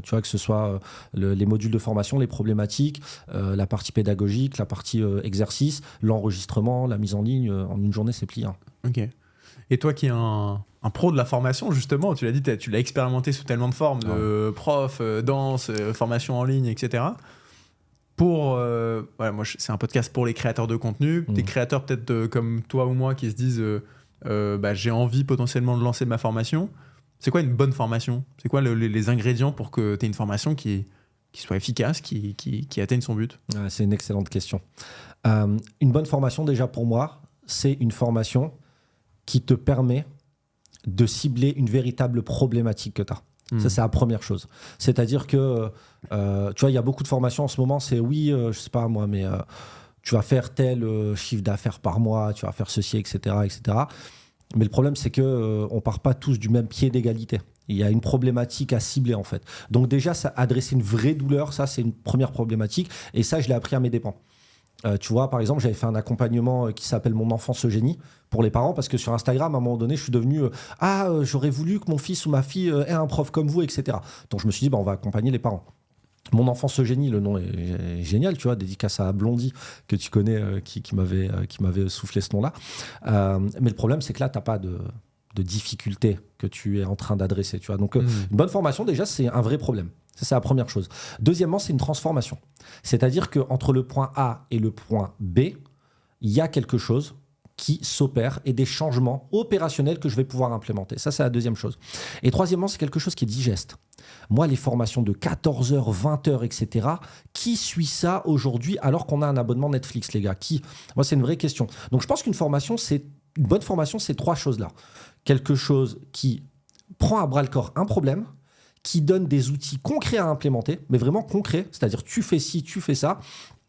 tu vois, que ce soit les modules de formation, les problématiques, la partie pédagogique, la partie exercice, l'enregistrement, la mise en ligne, en une journée, c'est plié. Ok. Et toi qui es un pro de la formation, justement, tu l'as dit, tu l'as expérimenté sous tellement de formes, de prof, danse, formation en ligne, etc. Moi, c'est un podcast pour les créateurs de contenu. Des créateurs peut-être comme toi ou moi qui se disent j'ai envie potentiellement de lancer ma formation. C'est quoi une bonne formation ? C'est quoi les ingrédients pour que tu aies une formation qui soit efficace, qui atteigne son but ? C'est une excellente question. Une bonne formation, déjà pour moi, c'est une formation qui te permet de cibler une véritable problématique que tu as. Ça, c'est la première chose. C'est-à-dire que, tu vois, il y a beaucoup de formations en ce moment, c'est je sais pas moi, mais tu vas faire tel chiffre d'affaires par mois, tu vas faire ceci, etc., etc. Mais le problème, c'est qu'on part pas tous du même pied d'égalité. Il y a une problématique à cibler, en fait. Donc déjà, adresser une vraie douleur, ça, c'est une première problématique. Et ça, je l'ai appris à mes dépens. Tu vois, par exemple, j'avais fait un accompagnement qui s'appelle Mon enfant ce génie pour les parents, parce que sur Instagram, à un moment donné, je suis devenu j'aurais voulu que mon fils ou ma fille ait un prof comme vous, etc. Donc je me suis dit, on va accompagner les parents. Mon enfant ce génie, le nom est génial, tu vois, dédicace à Blondie, que tu connais, qui m'avait soufflé ce nom-là. Mais le problème, c'est que là, tu n'as pas de difficulté que tu es en train d'adresser, tu vois. Donc, une bonne formation, déjà, c'est un vrai problème. Ça, c'est la première chose. Deuxièmement, c'est une transformation. C'est-à-dire qu'entre le point A et le point B, il y a quelque chose qui s'opère et des changements opérationnels que je vais pouvoir implémenter. Ça, c'est la deuxième chose. Et troisièmement, c'est quelque chose qui est digeste. Moi, les formations de 14h, 20h, etc., qui suit ça aujourd'hui alors qu'on a un abonnement Netflix, les gars ? Moi, c'est une vraie question. Donc, je pense qu'une bonne formation, c'est 3 choses-là. Quelque chose qui prend à bras-le-corps un problème, qui donne des outils concrets à implémenter, mais vraiment concrets, c'est-à-dire tu fais ci, tu fais ça.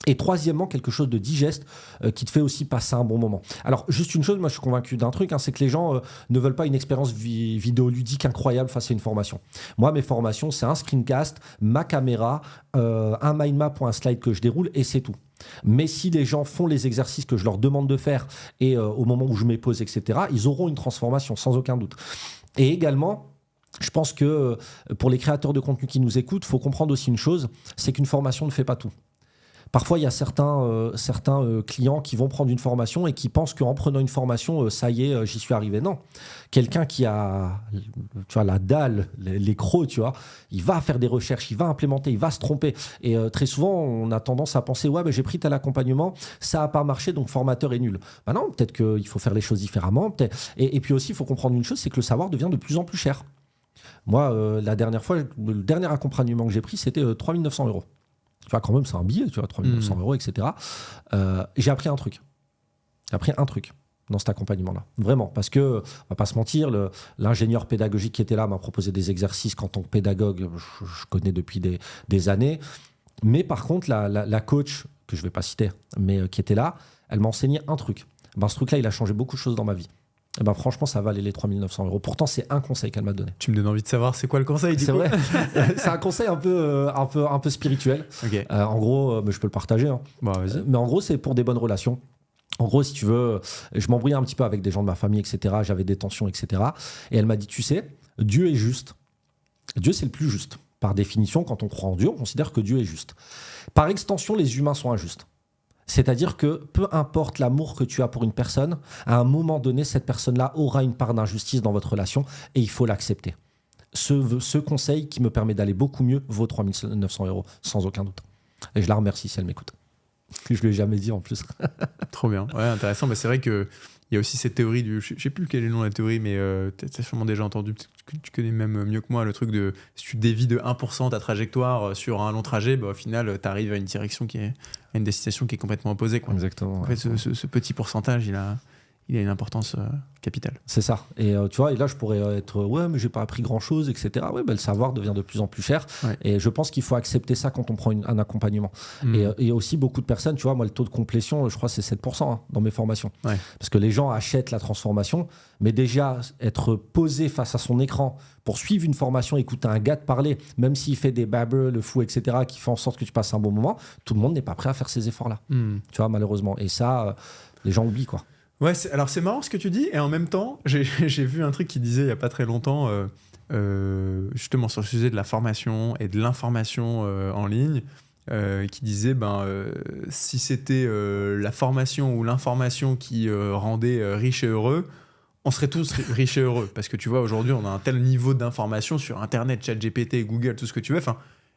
Et troisièmement, quelque chose de digeste qui te fait aussi passer un bon moment. Alors, juste une chose, moi je suis convaincu d'un truc, c'est que les gens ne veulent pas une expérience vidéoludique incroyable face à une formation. Moi, mes formations, c'est un screencast, ma caméra, un mind map ou un slide que je déroule et c'est tout. Mais si les gens font les exercices que je leur demande de faire et au moment où je m'épose, etc., ils auront une transformation, sans aucun doute. Et également, je pense que pour les créateurs de contenu qui nous écoutent, il faut comprendre aussi une chose, c'est qu'une formation ne fait pas tout. Parfois, il y a certains clients qui vont prendre une formation et qui pensent qu'en prenant une formation, ça y est, j'y suis arrivé. Non. Quelqu'un qui a la dalle, les crocs, tu vois, il va faire des recherches, il va implémenter, il va se tromper. Et très souvent, on a tendance à penser, j'ai pris tel accompagnement, ça n'a pas marché, donc formateur est nul. Non, peut-être qu'il faut faire les choses différemment. Et puis aussi, il faut comprendre une chose, c'est que le savoir devient de plus en plus cher. Moi, la dernière fois, le dernier accompagnement que j'ai pris, c'était 3 900 €. Tu vois, quand même, c'est un billet, tu vois, 3 900 €, etc. J'ai appris un truc. dans cet accompagnement-là. Vraiment. Parce que, on va pas se mentir, l'ingénieur pédagogique qui était là m'a proposé des exercices qu'en tant que pédagogue, je connais depuis des années. Mais par contre, la coach, que je vais pas citer, mais qui était là, elle m'a enseigné un truc. Ce truc-là, il a changé beaucoup de choses dans ma vie. Et franchement, ça valait les 3 900 €. Pourtant, c'est un conseil qu'elle m'a donné. Tu me donnes envie de savoir, c'est quoi le conseil du coup ? C'est vrai. C'est un conseil un peu spirituel. Okay. En gros, je peux le partager. Hein. Bah, vas-y. Mais en gros, c'est pour des bonnes relations. En gros, si tu veux, je m'embrouillais un petit peu avec des gens de ma famille, etc. J'avais des tensions, etc. Et elle m'a dit, tu sais, Dieu est juste. Dieu, c'est le plus juste. Par définition, quand on croit en Dieu, on considère que Dieu est juste. Par extension, les humains sont injustes. C'est-à-dire que peu importe l'amour que tu as pour une personne, à un moment donné, cette personne-là aura une part d'injustice dans votre relation et il faut l'accepter. Ce conseil qui me permet d'aller beaucoup mieux vaut 3 900 €, sans aucun doute. Et je la remercie si elle m'écoute. Je ne lui ai jamais dit en plus. Trop bien. Ouais, intéressant. Mais c'est vrai qu'il y a aussi cette théorie du... Je ne sais plus quel est le nom de la théorie, mais tu as sûrement déjà entendu, tu connais même mieux que moi, le truc de si tu dévies de 1% ta trajectoire sur un long trajet, au final, tu arrives à une direction à une destination qui est complètement opposée, quoi. Exactement. En fait, ce petit pourcentage, il a une importance capitale. C'est ça. Et tu vois, et là, je pourrais être ouais, mais j'ai pas appris grand-chose, etc. Ouais, le savoir devient de plus en plus cher. Ouais. Et je pense qu'il faut accepter ça quand on prend un accompagnement. Et aussi, beaucoup de personnes, tu vois, moi, le taux de complétion, je crois, c'est 7% dans mes formations. Ouais. Parce que les gens achètent la transformation, mais déjà, être posé face à son écran pour suivre une formation, écouter un gars te parler, même s'il fait des babbles, le fou, etc., qui fait en sorte que tu passes un bon moment, tout le monde n'est pas prêt à faire ces efforts-là. Tu vois, malheureusement. Et ça, les gens oublient, quoi. Ouais, alors c'est marrant ce que tu dis, et en même temps, j'ai vu un truc qui disait il n'y a pas très longtemps, justement sur le sujet de la formation et de l'information en ligne, qui disait si c'était la formation ou l'information qui rendait riche et heureux, on serait tous riches et heureux. Parce que tu vois, aujourd'hui, on a un tel niveau d'information sur Internet, ChatGPT, Google, tout ce que tu veux. Enfin,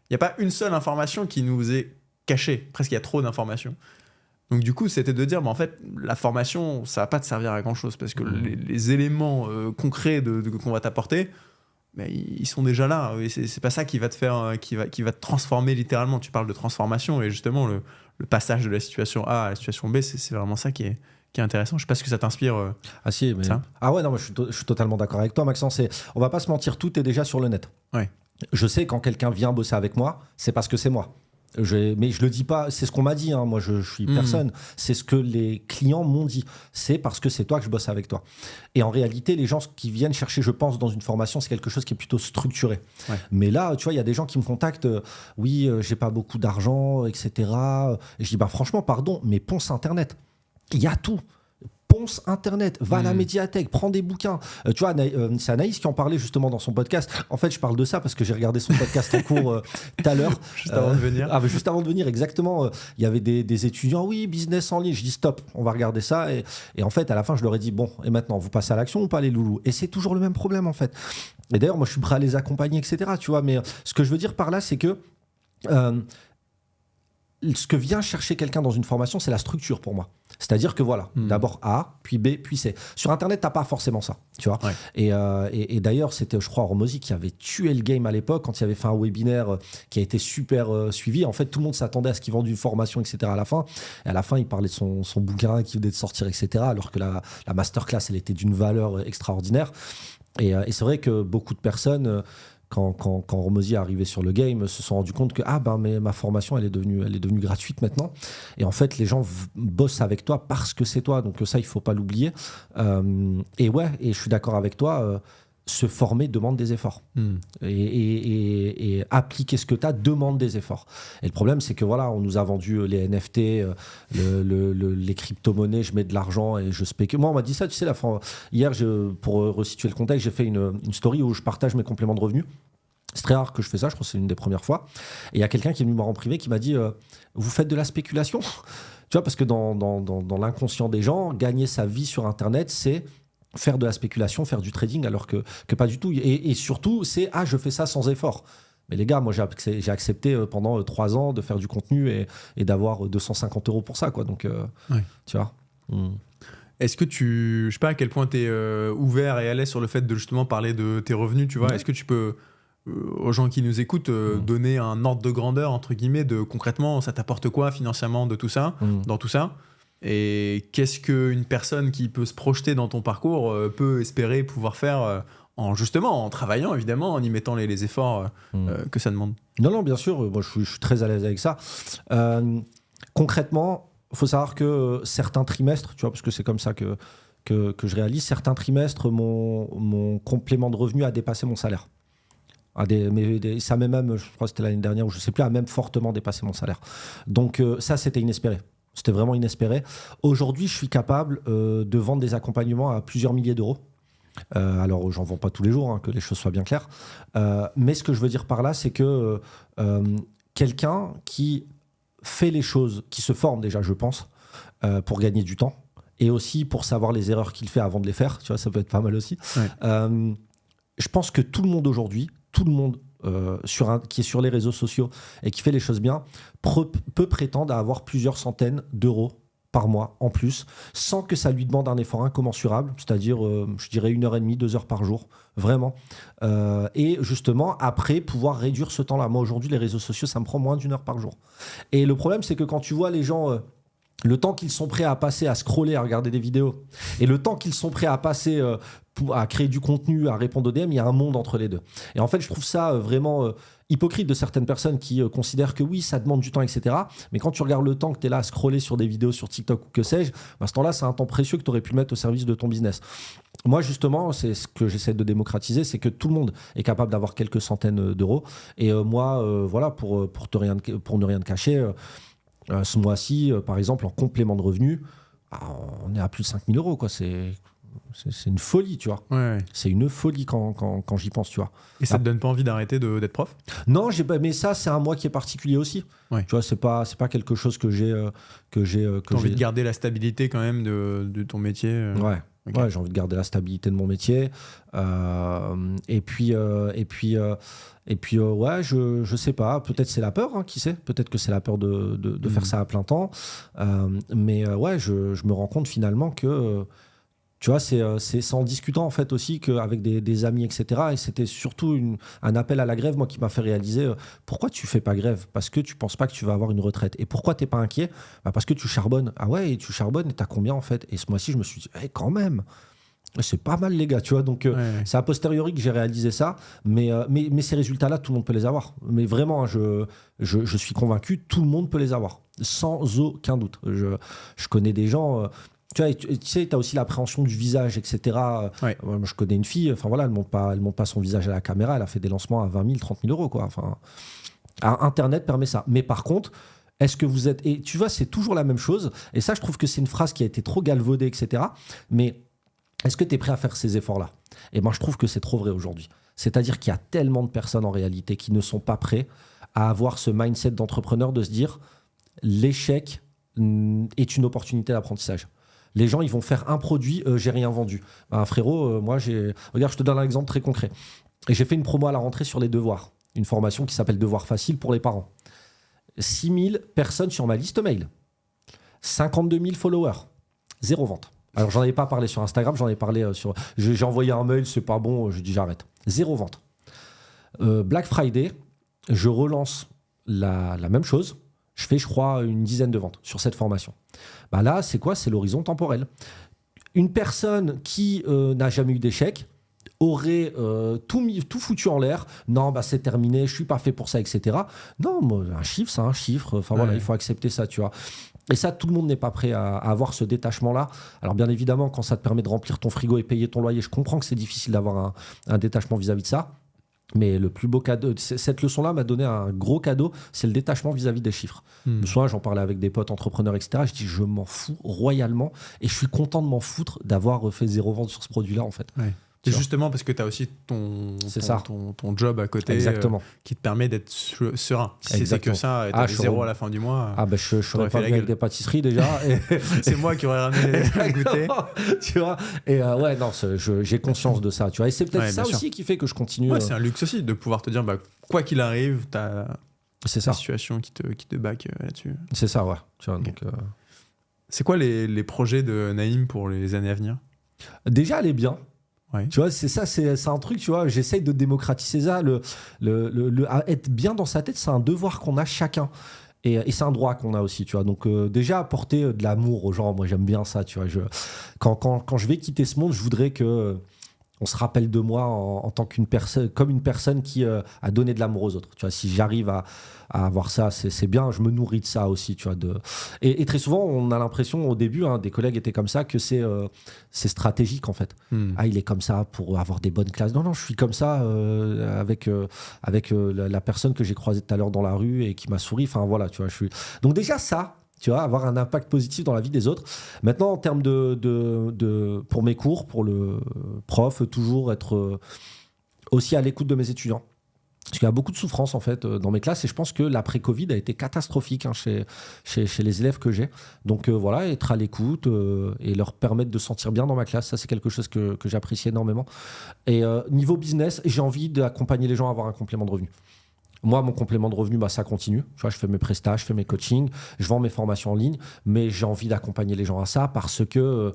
il n'y a pas une seule information qui nous est cachée. Presque, il y a trop d'informations. Donc du coup, c'était de dire, en fait, la formation, ça va pas te servir à grand-chose parce que les éléments concrets qu'on va t'apporter, ils sont déjà là. Et c'est pas ça qui va te faire, qui va te transformer littéralement. Tu parles de transformation et justement, le passage de la situation A à la situation B, c'est vraiment ça qui est intéressant. Je sais pas ce que ça t'inspire. Si, mais... ça. Ah ouais, non, je suis totalement d'accord avec toi, Maxence. On va pas se mentir, tout est déjà sur le net. Ouais. Je sais quand quelqu'un vient bosser avec moi, c'est parce que c'est moi. Mais je le dis pas, c'est ce qu'on m'a dit, hein. Moi je suis personne, c'est ce que les clients m'ont dit, c'est parce que c'est toi que je bosse avec toi. Et en réalité, les gens qui viennent chercher, je pense, dans une formation, c'est quelque chose qui est plutôt structuré. Ouais. Mais là, tu vois, il y a des gens qui me contactent, oui, j'ai pas beaucoup d'argent, etc. Et je dis, franchement, pardon, mais ponce Internet, il y a tout. Ponce Internet, va à la médiathèque, prends des bouquins. Tu vois, c'est Anaïs qui en parlait justement dans son podcast. En fait, je parle de ça parce que j'ai regardé son podcast en cours tout à l'heure. Juste avant de venir. Juste avant de venir, exactement. Il y avait des étudiants, oui, business en ligne. Je dis stop, on va regarder ça. Et en fait, à la fin, je leur ai dit, bon, et maintenant, vous passez à l'action ou pas les loulous ? Et c'est toujours le même problème, en fait. Et d'ailleurs, moi, je suis prêt à les accompagner, etc. Tu vois, mais ce que je veux dire par là, c'est que ce que vient chercher quelqu'un dans une formation, c'est la structure pour moi. C'est-à-dire que voilà, d'abord A, puis B, puis C. Sur Internet, t'as pas forcément ça, tu vois. Ouais. Et d'ailleurs, c'était, je crois, Hormozy qui avait tué le game à l'époque quand il avait fait un webinaire qui a été super suivi. En fait, tout le monde s'attendait à ce qu'il vende une formation, etc. à la fin. Et à la fin, il parlait de son bouquin qui venait de sortir, etc. Alors que la masterclass, elle était d'une valeur extraordinaire. Et c'est vrai que beaucoup de personnes... Quand Hormozy est arrivé sur le game, se sont rendus compte que mais ma formation elle est devenue gratuite maintenant. Et en fait, les gens bossent avec toi parce que c'est toi. Donc ça, il faut pas l'oublier. Et je suis d'accord avec toi. Se former demande des efforts. Et appliquer ce que tu as demande des efforts. Et le problème, c'est que voilà, on nous a vendu les NFT, les crypto-monnaies, je mets de l'argent et je spécule. Moi, on m'a dit ça, tu sais, hier, pour resituer le contexte, j'ai fait une story où je partage mes compléments de revenus. C'est très rare que je fais ça, je crois que c'est une des premières fois. Et il y a quelqu'un qui est venu me voir en privé qui m'a dit vous faites de la spéculation ? Tu vois, parce que dans l'inconscient des gens, gagner sa vie sur Internet, c'est faire de la spéculation, faire du trading, alors que pas du tout. Et surtout, c'est je fais ça sans effort. Mais les gars, moi j'ai accepté pendant 3 ans de faire du contenu et d'avoir 250 € pour ça, quoi. Donc, tu vois. Est-ce que je sais pas à quel point tu es ouvert et à l'aise sur le fait de justement parler de tes revenus, tu vois. Est-ce que tu peux, aux gens qui nous écoutent, donner un ordre de grandeur, entre guillemets, de concrètement, ça t'apporte quoi financièrement de tout ça, dans tout ça ? Et qu'est-ce qu'une personne qui peut se projeter dans ton parcours peut espérer pouvoir faire en travaillant, évidemment, en y mettant les efforts que ça demande? Non, bien sûr, moi je suis très à l'aise avec ça. Concrètement, il faut savoir que certains trimestres, tu vois, parce que c'est comme ça que je réalise, certains trimestres, mon complément de revenu a dépassé mon salaire. Ça même, je crois que c'était l'année dernière, ou je ne sais plus, a même fortement dépassé mon salaire. Donc ça, c'était inespéré. C'était vraiment inespéré. Aujourd'hui, je suis capable de vendre des accompagnements à plusieurs milliers d'euros. Alors, j'en vends pas tous les jours, hein, que les choses soient bien claires. Mais ce que je veux dire par là, c'est que quelqu'un qui fait les choses, qui se forme déjà, je pense, pour gagner du temps, et aussi pour savoir les erreurs qu'il fait avant de les faire, tu vois, ça peut être pas mal aussi. Ouais. Je pense que tout le monde aujourd'hui, qui est sur les réseaux sociaux et qui fait les choses bien, peut prétendre à avoir plusieurs centaines d'euros par mois en plus, sans que ça lui demande un effort incommensurable, c'est-à-dire, je dirais 1h30, 2 heures par jour, vraiment. Et justement, après, pouvoir réduire ce temps-là. Moi, aujourd'hui, les réseaux sociaux, ça me prend moins d'1 heure par jour. Et le problème, c'est que quand tu vois les gens... le temps qu'ils sont prêts à passer à scroller, à regarder des vidéos, et le temps qu'ils sont prêts à passer à créer du contenu, à répondre aux DM, il y a un monde entre les deux. Et en fait, je trouve ça vraiment hypocrite de certaines personnes qui considèrent que oui, ça demande du temps, etc. Mais quand tu regardes le temps que tu es là à scroller sur des vidéos sur TikTok ou que sais-je, à ce temps-là, c'est un temps précieux que tu aurais pu mettre au service de ton business. Moi, justement, c'est ce que j'essaie de démocratiser, c'est que tout le monde est capable d'avoir quelques centaines d'euros. Et moi, voilà, pour ne rien te cacher... ce mois-ci, par exemple, en complément de revenus, on est à plus de 5 000 euros, quoi. C'est une folie, tu vois. Ouais. C'est une folie quand j'y pense, tu vois. Et ça te donne pas envie d'arrêter d'être prof? Non, mais ça, c'est un mois qui est particulier aussi. Ouais. Tu vois, c'est pas quelque chose que j'ai... T'as envie de garder la stabilité quand même de ton métier. Ouais. Okay. Ouais, j'ai envie de garder la stabilité de mon métier. Et puis, ouais, je sais pas. Peut-être c'est la peur, hein, qui sait. Peut-être que c'est la peur de faire ça à plein temps. Mais ouais, je me rends compte finalement que, tu vois, c'est en discutant en fait aussi qu'avec des amis, etc. Et c'était surtout un appel à la grève, moi, qui m'a fait réaliser pourquoi tu fais pas grève? Parce que tu penses pas que tu vas avoir une retraite. Et pourquoi t'es pas inquiet? Parce que tu charbonnes. Ah ouais, et tu charbonnes et t'as combien en fait? Et ce mois-ci, je me suis dit, quand même, c'est pas mal les gars, tu vois. Donc c'est a posteriori que j'ai réalisé ça. Mais ces résultats-là, tout le monde peut les avoir. Mais vraiment, je suis convaincu, tout le monde peut les avoir. Sans aucun doute. Je connais des gens... tu sais, tu as aussi l'appréhension du visage, etc. Ouais. Moi, je connais une fille, enfin voilà, elle monte pas son visage à la caméra, elle a fait des lancements à 20 000, 30 000 euros, quoi. Enfin, Internet permet ça. Mais par contre, est-ce que vous êtes... Et tu vois, c'est toujours la même chose. Et ça, je trouve que c'est une phrase qui a été trop galvaudée, etc. Mais est-ce que tu es prêt à faire ces efforts-là? Et moi, je trouve que c'est trop vrai aujourd'hui. C'est-à-dire qu'il y a tellement de personnes en réalité qui ne sont pas prêts à avoir ce mindset d'entrepreneur de se dire l'échec est une opportunité d'apprentissage. Les gens, ils vont faire un produit, j'ai rien vendu. Frérot, moi, regarde, je te donne un exemple très concret. Et j'ai fait une promo à la rentrée sur les devoirs. Une formation qui s'appelle Devoirs faciles pour les parents. 6 000 personnes sur ma liste mail. 52 000 followers. 0 vente. Alors, j'en avais pas parlé sur Instagram, j'en ai parlé sur... J'ai envoyé un mail, c'est pas bon, je dis j'arrête. 0 vente. Black Friday, je relance la même chose. Je fais, je crois, une dizaine de ventes sur cette formation. Là, c'est quoi? C'est l'horizon temporel. Une personne qui n'a jamais eu d'échec aurait tout foutu en l'air. Non, c'est terminé, je suis pas fait pour ça, etc. Non, un chiffre, c'est un chiffre. Enfin voilà, il faut accepter ça, tu vois. Et ça, tout le monde n'est pas prêt à avoir ce détachement-là. Alors bien évidemment, quand ça te permet de remplir ton frigo et payer ton loyer, je comprends que c'est difficile d'avoir un détachement vis-à-vis de ça. Mais le plus beau cadeau, cette leçon-là m'a donné un gros cadeau, c'est le détachement vis-à-vis des chiffres. Le soir, j'en parlais avec des potes entrepreneurs, etc. Je dis, je m'en fous royalement et je suis content de m'en foutre d'avoir fait 0 vente sur ce produit-là, en fait. Ouais. C'est justement parce que tu as aussi ton job à côté qui te permet d'être serein. Si c'était que ça, et tu avais 0 à la fin du mois, je serais pas venu avec des pâtisseries déjà. Et... c'est moi qui aurais ramené les goûter. Tu vois. Et ouais, non, j'ai conscience de ça. Tu vois. Et c'est peut-être ça aussi qui fait que je continue. Ouais, c'est un luxe aussi de pouvoir te dire, quoi qu'il arrive, tu as une situation qui te back là-dessus. C'est ça, ouais. Tu vois, okay. Donc, c'est quoi les projets de Naïm pour les années à venir? Déjà, aller bien. Ouais. Tu vois, c'est un truc, tu vois, j'essaye de démocratiser ça. Être bien dans sa tête, c'est un devoir qu'on a chacun. Et c'est un droit qu'on a aussi, tu vois. Donc déjà apporter de l'amour aux gens, moi j'aime bien ça, tu vois. Quand je vais quitter ce monde, je voudrais que on se rappelle de moi en tant qu'une personne, comme une personne qui a donné de l'amour aux autres. Tu vois, si j'arrive à avoir ça, c'est bien. Je me nourris de ça aussi, tu vois. Et très souvent, on a l'impression au début, des collègues étaient comme ça, que c'est stratégique en fait. Ah, il est comme ça pour avoir des bonnes classes. Non, je suis comme ça avec la personne que j'ai croisée tout à l'heure dans la rue et qui m'a souri. Enfin voilà, tu vois. Donc déjà ça. Tu vois, avoir un impact positif dans la vie des autres. Maintenant, en termes pour mes cours, pour le prof, toujours être aussi à l'écoute de mes étudiants. Parce qu'il y a beaucoup de souffrance, en fait, dans mes classes. Et je pense que l'après-Covid a été catastrophique chez les élèves que j'ai. Donc voilà, être à l'écoute et leur permettre de se sentir bien dans ma classe, ça, c'est quelque chose que j'apprécie énormément. Et niveau business, j'ai envie d'accompagner les gens à avoir un complément de revenu. Moi, mon complément de revenu, ça continue. Tu vois, je fais mes prestats, je fais mes coachings, je vends mes formations en ligne, mais j'ai envie d'accompagner les gens à ça parce que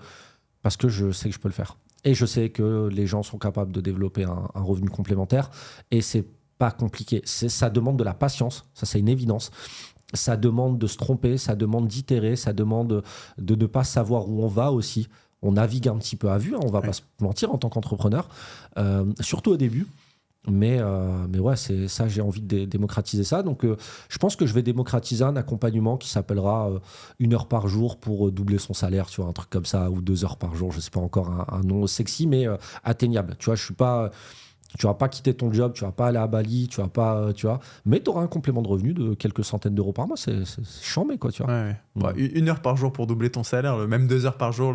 je sais que je peux le faire. Et je sais que les gens sont capables de développer un revenu complémentaire. Et c'est pas compliqué. Ça demande de la patience, ça c'est une évidence. Ça demande de se tromper, ça demande d'itérer, ça demande de ne pas savoir où on va aussi. On navigue un petit peu à vue, on va pas se mentir en tant qu'entrepreneur, surtout au début. Mais ouais, c'est ça, j'ai envie de démocratiser ça. Donc, je pense que je vais démocratiser un accompagnement qui s'appellera 1 heure par jour pour doubler son salaire, tu vois, un truc comme ça, ou 2 heures par jour. Je sais pas encore un nom sexy, mais atteignable. Tu vois, tu vas pas quitter ton job, tu vas pas aller à Bali, tu vas pas, tu vois, mais tu auras un complément de revenu de quelques centaines d'euros par mois. C'est chambé, quoi, tu vois. Ouais. Bah, 1 heure par jour pour doubler ton salaire, même 2 heures par jour,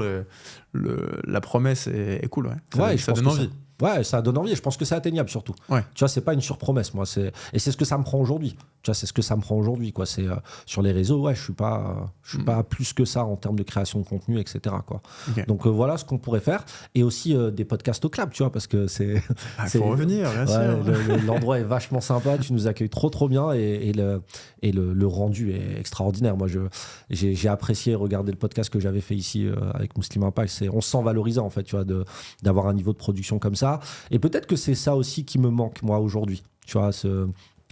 la promesse est cool. Ouais, ça donne envie. Ouais, ça donne envie. Je pense que c'est atteignable surtout. Ouais. Tu vois, c'est pas une surpromesse, moi. Et c'est ce que ça me prend aujourd'hui. Tu vois, c'est ce que ça me prend aujourd'hui, quoi. C'est sur les réseaux, ouais, je suis pas plus que ça en termes de création de contenu, etc. Quoi. Okay. Donc voilà ce qu'on pourrait faire, et aussi des podcasts au club, tu vois, parce que c'est. Faut revenir, bien sûr. L'endroit est vachement sympa. Tu nous accueilles trop bien, et le rendu est extraordinaire. Moi, j'ai apprécié regarder le podcast que j'avais fait ici avec Muslim Impact. On se sent valorisé en fait, tu vois, d'avoir un niveau de production comme ça. Et peut-être que c'est ça aussi qui me manque, moi, aujourd'hui. Tu vois,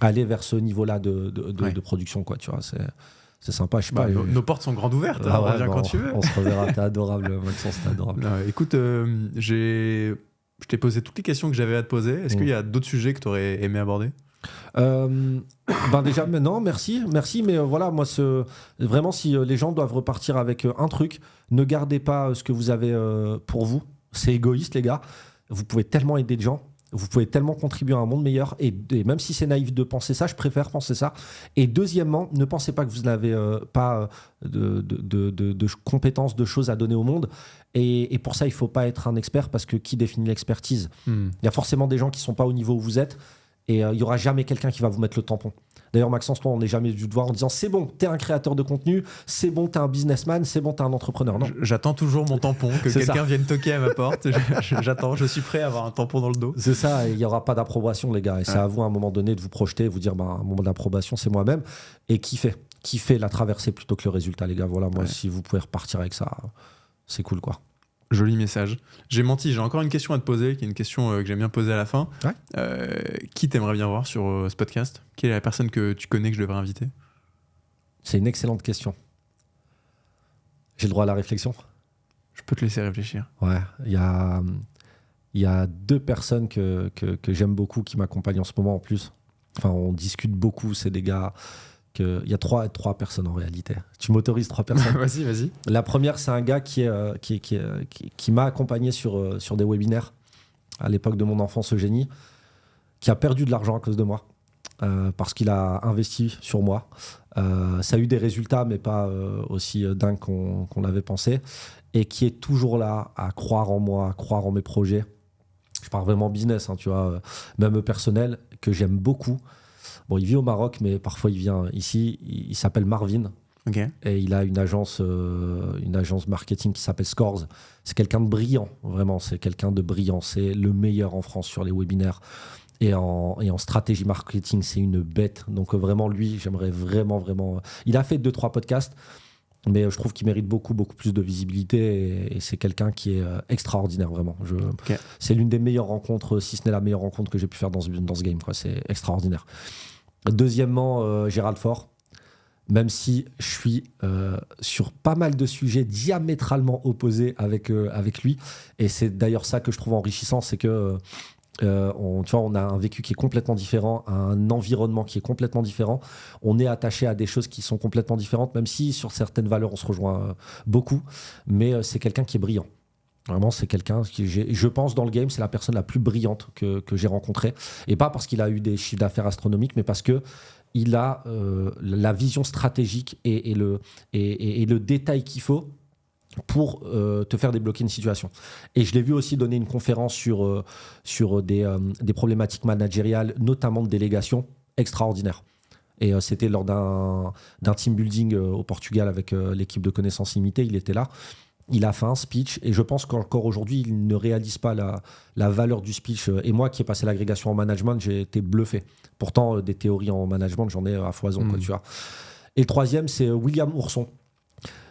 aller vers ce niveau-là de production, quoi. Tu vois, c'est sympa. Je sais pas. Nos portes sont grandes ouvertes. Reviens quand tu veux. On se reverra. T'es adorable, Maxence, t'es adorable. Écoute, je t'ai posé toutes les questions que j'avais à te poser. Est-ce qu'il y a d'autres sujets que tu aurais aimé aborder ? Déjà, non, merci. Mais voilà, moi, vraiment, si les gens doivent repartir avec un truc, ne gardez pas ce que vous avez pour vous. C'est égoïste, les gars. Vous pouvez tellement aider de gens, vous pouvez tellement contribuer à un monde meilleur, et même si c'est naïf de penser ça, je préfère penser ça. Et deuxièmement, ne pensez pas que vous n'avez pas de compétences, de choses à donner au monde. Et pour ça, il ne faut pas être un expert, parce que qui définit l'expertise ? Il y a forcément des gens qui ne sont pas au niveau où vous êtes, et il n'y aura jamais quelqu'un qui va vous mettre le tampon. D'ailleurs, Maxence, toi, on n'est jamais dû te voir en disant c'est bon, t'es un créateur de contenu, c'est bon, t'es un businessman, c'est bon, t'es un entrepreneur. Non. J'attends toujours mon tampon, que quelqu'un vienne toquer à ma porte. J'attends, je suis prêt à avoir un tampon dans le dos. C'est ça, il n'y aura pas d'approbation, les gars. Et c'est à vous, à un moment donné, de vous projeter, vous dire un moment d'approbation, c'est moi-même. Et kiffer la traversée plutôt que le résultat, les gars. Voilà, moi, si vous pouvez repartir avec ça, c'est cool, quoi. Joli message. J'ai menti, j'ai encore une question à te poser, qui est une question que j'aime bien poser à la fin. Qui t'aimerais bien voir sur ce podcast ? Quelle est la personne que tu connais que je devrais inviter ? C'est une excellente question. J'ai le droit à la réflexion ? Je peux te laisser réfléchir. Ouais, il y a 2 personnes que j'aime beaucoup, qui m'accompagnent en ce moment en plus. Enfin, on discute beaucoup, c'est des gars... Il y a 3 personnes en réalité. Tu m'autorises 3 personnes ? Vas-y. La première, c'est un gars qui m'a accompagné sur des webinaires à l'époque de mon enfance, Eugénie, qui a perdu de l'argent à cause de moi, parce qu'il a investi sur moi. Ça a eu des résultats, mais pas aussi dingues qu'on l'avait pensé, et qui est toujours là à croire en moi, à croire en mes projets. Je parle vraiment business, tu vois, même personnel, que j'aime beaucoup. Bon, il vit au Maroc, mais parfois il vient ici. Il s'appelle Marvin. Okay. Et il a une agence marketing qui s'appelle Scores. C'est quelqu'un de brillant, vraiment. C'est quelqu'un de brillant. C'est le meilleur en France sur les webinaires. Et en stratégie marketing, c'est une bête. Donc vraiment, lui, j'aimerais vraiment... Il a fait 2-3 podcasts, mais je trouve qu'il mérite beaucoup plus de visibilité. Et c'est quelqu'un qui est extraordinaire, vraiment. C'est l'une des meilleures rencontres, si ce n'est la meilleure rencontre que j'ai pu faire dans ce game, quoi. C'est extraordinaire. Deuxièmement, Gérald Faure. même si je suis sur pas mal de sujets diamétralement opposés avec lui. Et c'est d'ailleurs ça que je trouve enrichissant, c'est que on a un vécu qui est complètement différent, un environnement qui est complètement différent. On est attaché à des choses qui sont complètement différentes, même si sur certaines valeurs on se rejoint beaucoup. Mais c'est quelqu'un qui est brillant. Vraiment, c'est quelqu'un qui, je pense, dans le game, c'est la personne la plus brillante que j'ai rencontrée. Et pas parce qu'il a eu des chiffres d'affaires astronomiques, mais parce qu'il a la vision stratégique et le détail qu'il faut pour te faire débloquer une situation. Et je l'ai vu aussi donner une conférence sur des problématiques managériales, notamment de délégation, extraordinaire. Et c'était lors d'un team building au Portugal avec l'équipe de Connaissances Limitées. Il était là. Il a fait un speech et je pense qu'encore aujourd'hui, il ne réalise pas la valeur du speech. Et moi qui ai passé l'agrégation en management, j'ai été bluffé. Pourtant, des théories en management, j'en ai à foison. Quoi, tu vois. Et le troisième, c'est William Ourson.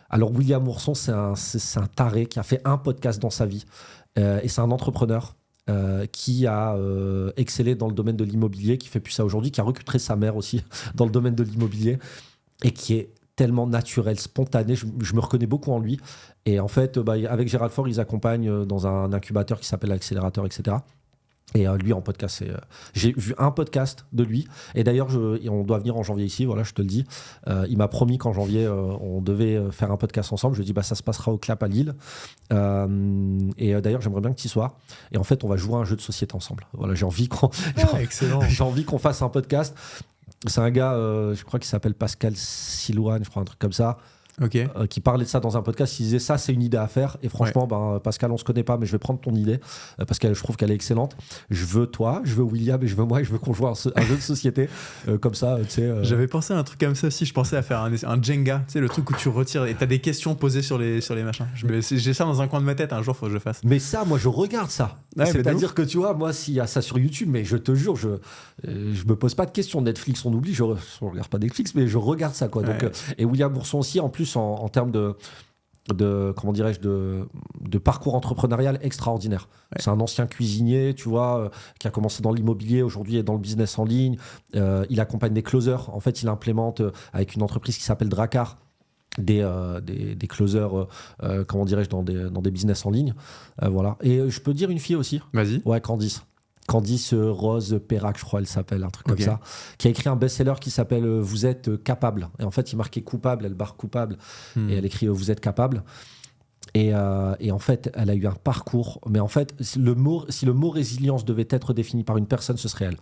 Alors, William Ourson, c'est un taré qui a fait un podcast dans sa vie. Et c'est un entrepreneur qui a excellé dans le domaine de l'immobilier, qui fait plus ça aujourd'hui, qui a recruté sa mère aussi dans le domaine de l'immobilier et qui est tellement naturel, spontané. Je me reconnais beaucoup en lui. Et en fait, avec Gérald Faure, ils accompagnent dans un incubateur qui s'appelle Accélérateur, etc. Et lui, en podcast, j'ai vu un podcast de lui. Et d'ailleurs, on doit venir en janvier ici, voilà, je te le dis. Il m'a promis qu'en janvier, on devait faire un podcast ensemble. Je lui ai dit, ça se passera au Clap à Lille. Et d'ailleurs, j'aimerais bien que tu y sois. Et en fait, on va jouer à un jeu de société ensemble. Voilà, j'ai envie qu'on fasse un podcast. C'est un gars, je crois qu'il s'appelle Pascal Silouane, je crois, un truc comme ça. Okay. Qui parlait de ça dans un podcast. Il disait ça, c'est une idée à faire. Et franchement, Pascal, on se connaît pas, mais je vais prendre ton idée parce que je trouve qu'elle est excellente. Je veux toi, je veux William et je veux moi. Et je veux qu'on joue un jeu de société comme ça. Tu sais. J'avais pensé à un truc comme ça aussi. Je pensais à faire un Jenga, tu sais, le truc où tu retires et t'as des questions posées sur les machins. J'ai ça dans un coin de ma tête. Un jour, faut que je le fasse. Mais ça, moi, je regarde ça. C'est-à-dire que tu vois, moi, s'il y a ça sur YouTube, mais je te jure, je me pose pas de questions. Netflix, on oublie. Je regarde pas Netflix, mais je regarde ça, quoi. Donc, et William Ourson aussi, en plus. En termes de comment dirais-je de parcours entrepreneurial extraordinaire. Ouais. C'est un ancien cuisinier, tu vois, qui a commencé dans l'immobilier, aujourd'hui est dans le business en ligne. Il accompagne des closers. En fait, il implémente avec une entreprise qui s'appelle Dracar des closers, comment dirais-je, dans des business en ligne. Voilà. Et je peux dire une fille aussi. Vas-y. Ouais, Candice Rose Perrac, je crois, elle s'appelle, un truc comme ça, qui a écrit un best-seller qui s'appelle Vous êtes capable. Et en fait, il marquait coupable, elle barre coupable, et elle écrit Vous êtes capable. Et en fait, elle a eu un parcours. Mais en fait, si le mot résilience devait être défini par une personne, ce serait elle,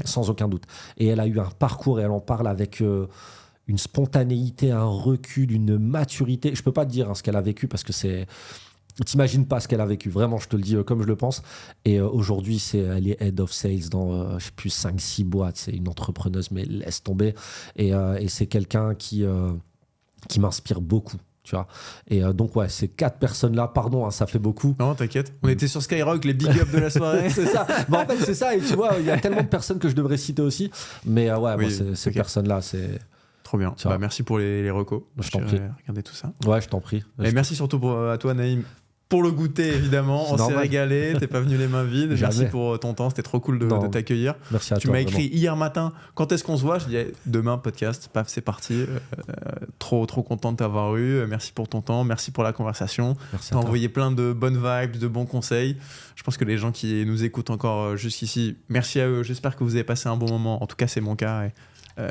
sans aucun doute. Et elle a eu un parcours et elle en parle avec une spontanéité, un recul, une maturité. Je peux pas te dire ce qu'elle a vécu parce que c'est... T'imagines pas ce qu'elle a vécu, vraiment, je te le dis comme je le pense. Et aujourd'hui, elle est head of sales dans, je sais plus, 5-6 boîtes. C'est une entrepreneuse, mais laisse tomber. Et c'est quelqu'un qui m'inspire beaucoup, tu vois. Et donc, ouais, ces 4 personnes-là, pardon, ça fait beaucoup. Non, t'inquiète. On était sur Skyrock, les big up de la soirée. C'est ça. Mais en fait, c'est ça. Et tu vois, il y a tellement de personnes que je devrais citer aussi. Mais ouais, moi, ces personnes-là, c'est... Trop bien. Merci pour les recos. Je t'en prie. Regardez tout ça. Ouais, je t'en prie. Et merci surtout à toi, Naïm, pour le goûter, évidemment. On s'est régalé. T'es pas venu les mains vides. Merci pour ton temps. C'était trop cool de t'accueillir. Merci à toi. Tu m'as écrit hier matin, quand est-ce qu'on se voit? Je dis demain, podcast. Paf, c'est parti. Trop content de t'avoir eu. Merci pour ton temps. Merci pour la conversation. T'as envoyé plein de bonnes vibes, de bons conseils. Je pense que les gens qui nous écoutent encore jusqu'ici, merci à eux. J'espère que vous avez passé un bon moment. En tout cas, c'est mon cas.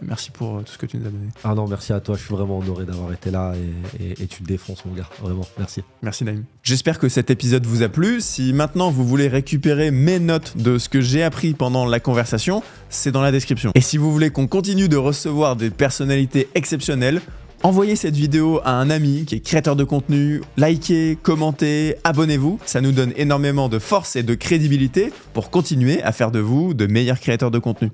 Merci pour tout ce que tu nous as donné. Ah non, merci à toi, je suis vraiment honoré d'avoir été là et tu te défonces, mon gars, vraiment, merci. Merci Naïm. J'espère que cet épisode vous a plu. Si maintenant vous voulez récupérer mes notes de ce que j'ai appris pendant la conversation, c'est dans la description. Et si vous voulez qu'on continue de recevoir des personnalités exceptionnelles, envoyez cette vidéo à un ami qui est créateur de contenu, likez, commentez, abonnez-vous. Ça nous donne énormément de force et de crédibilité pour continuer à faire de vous de meilleurs créateurs de contenu.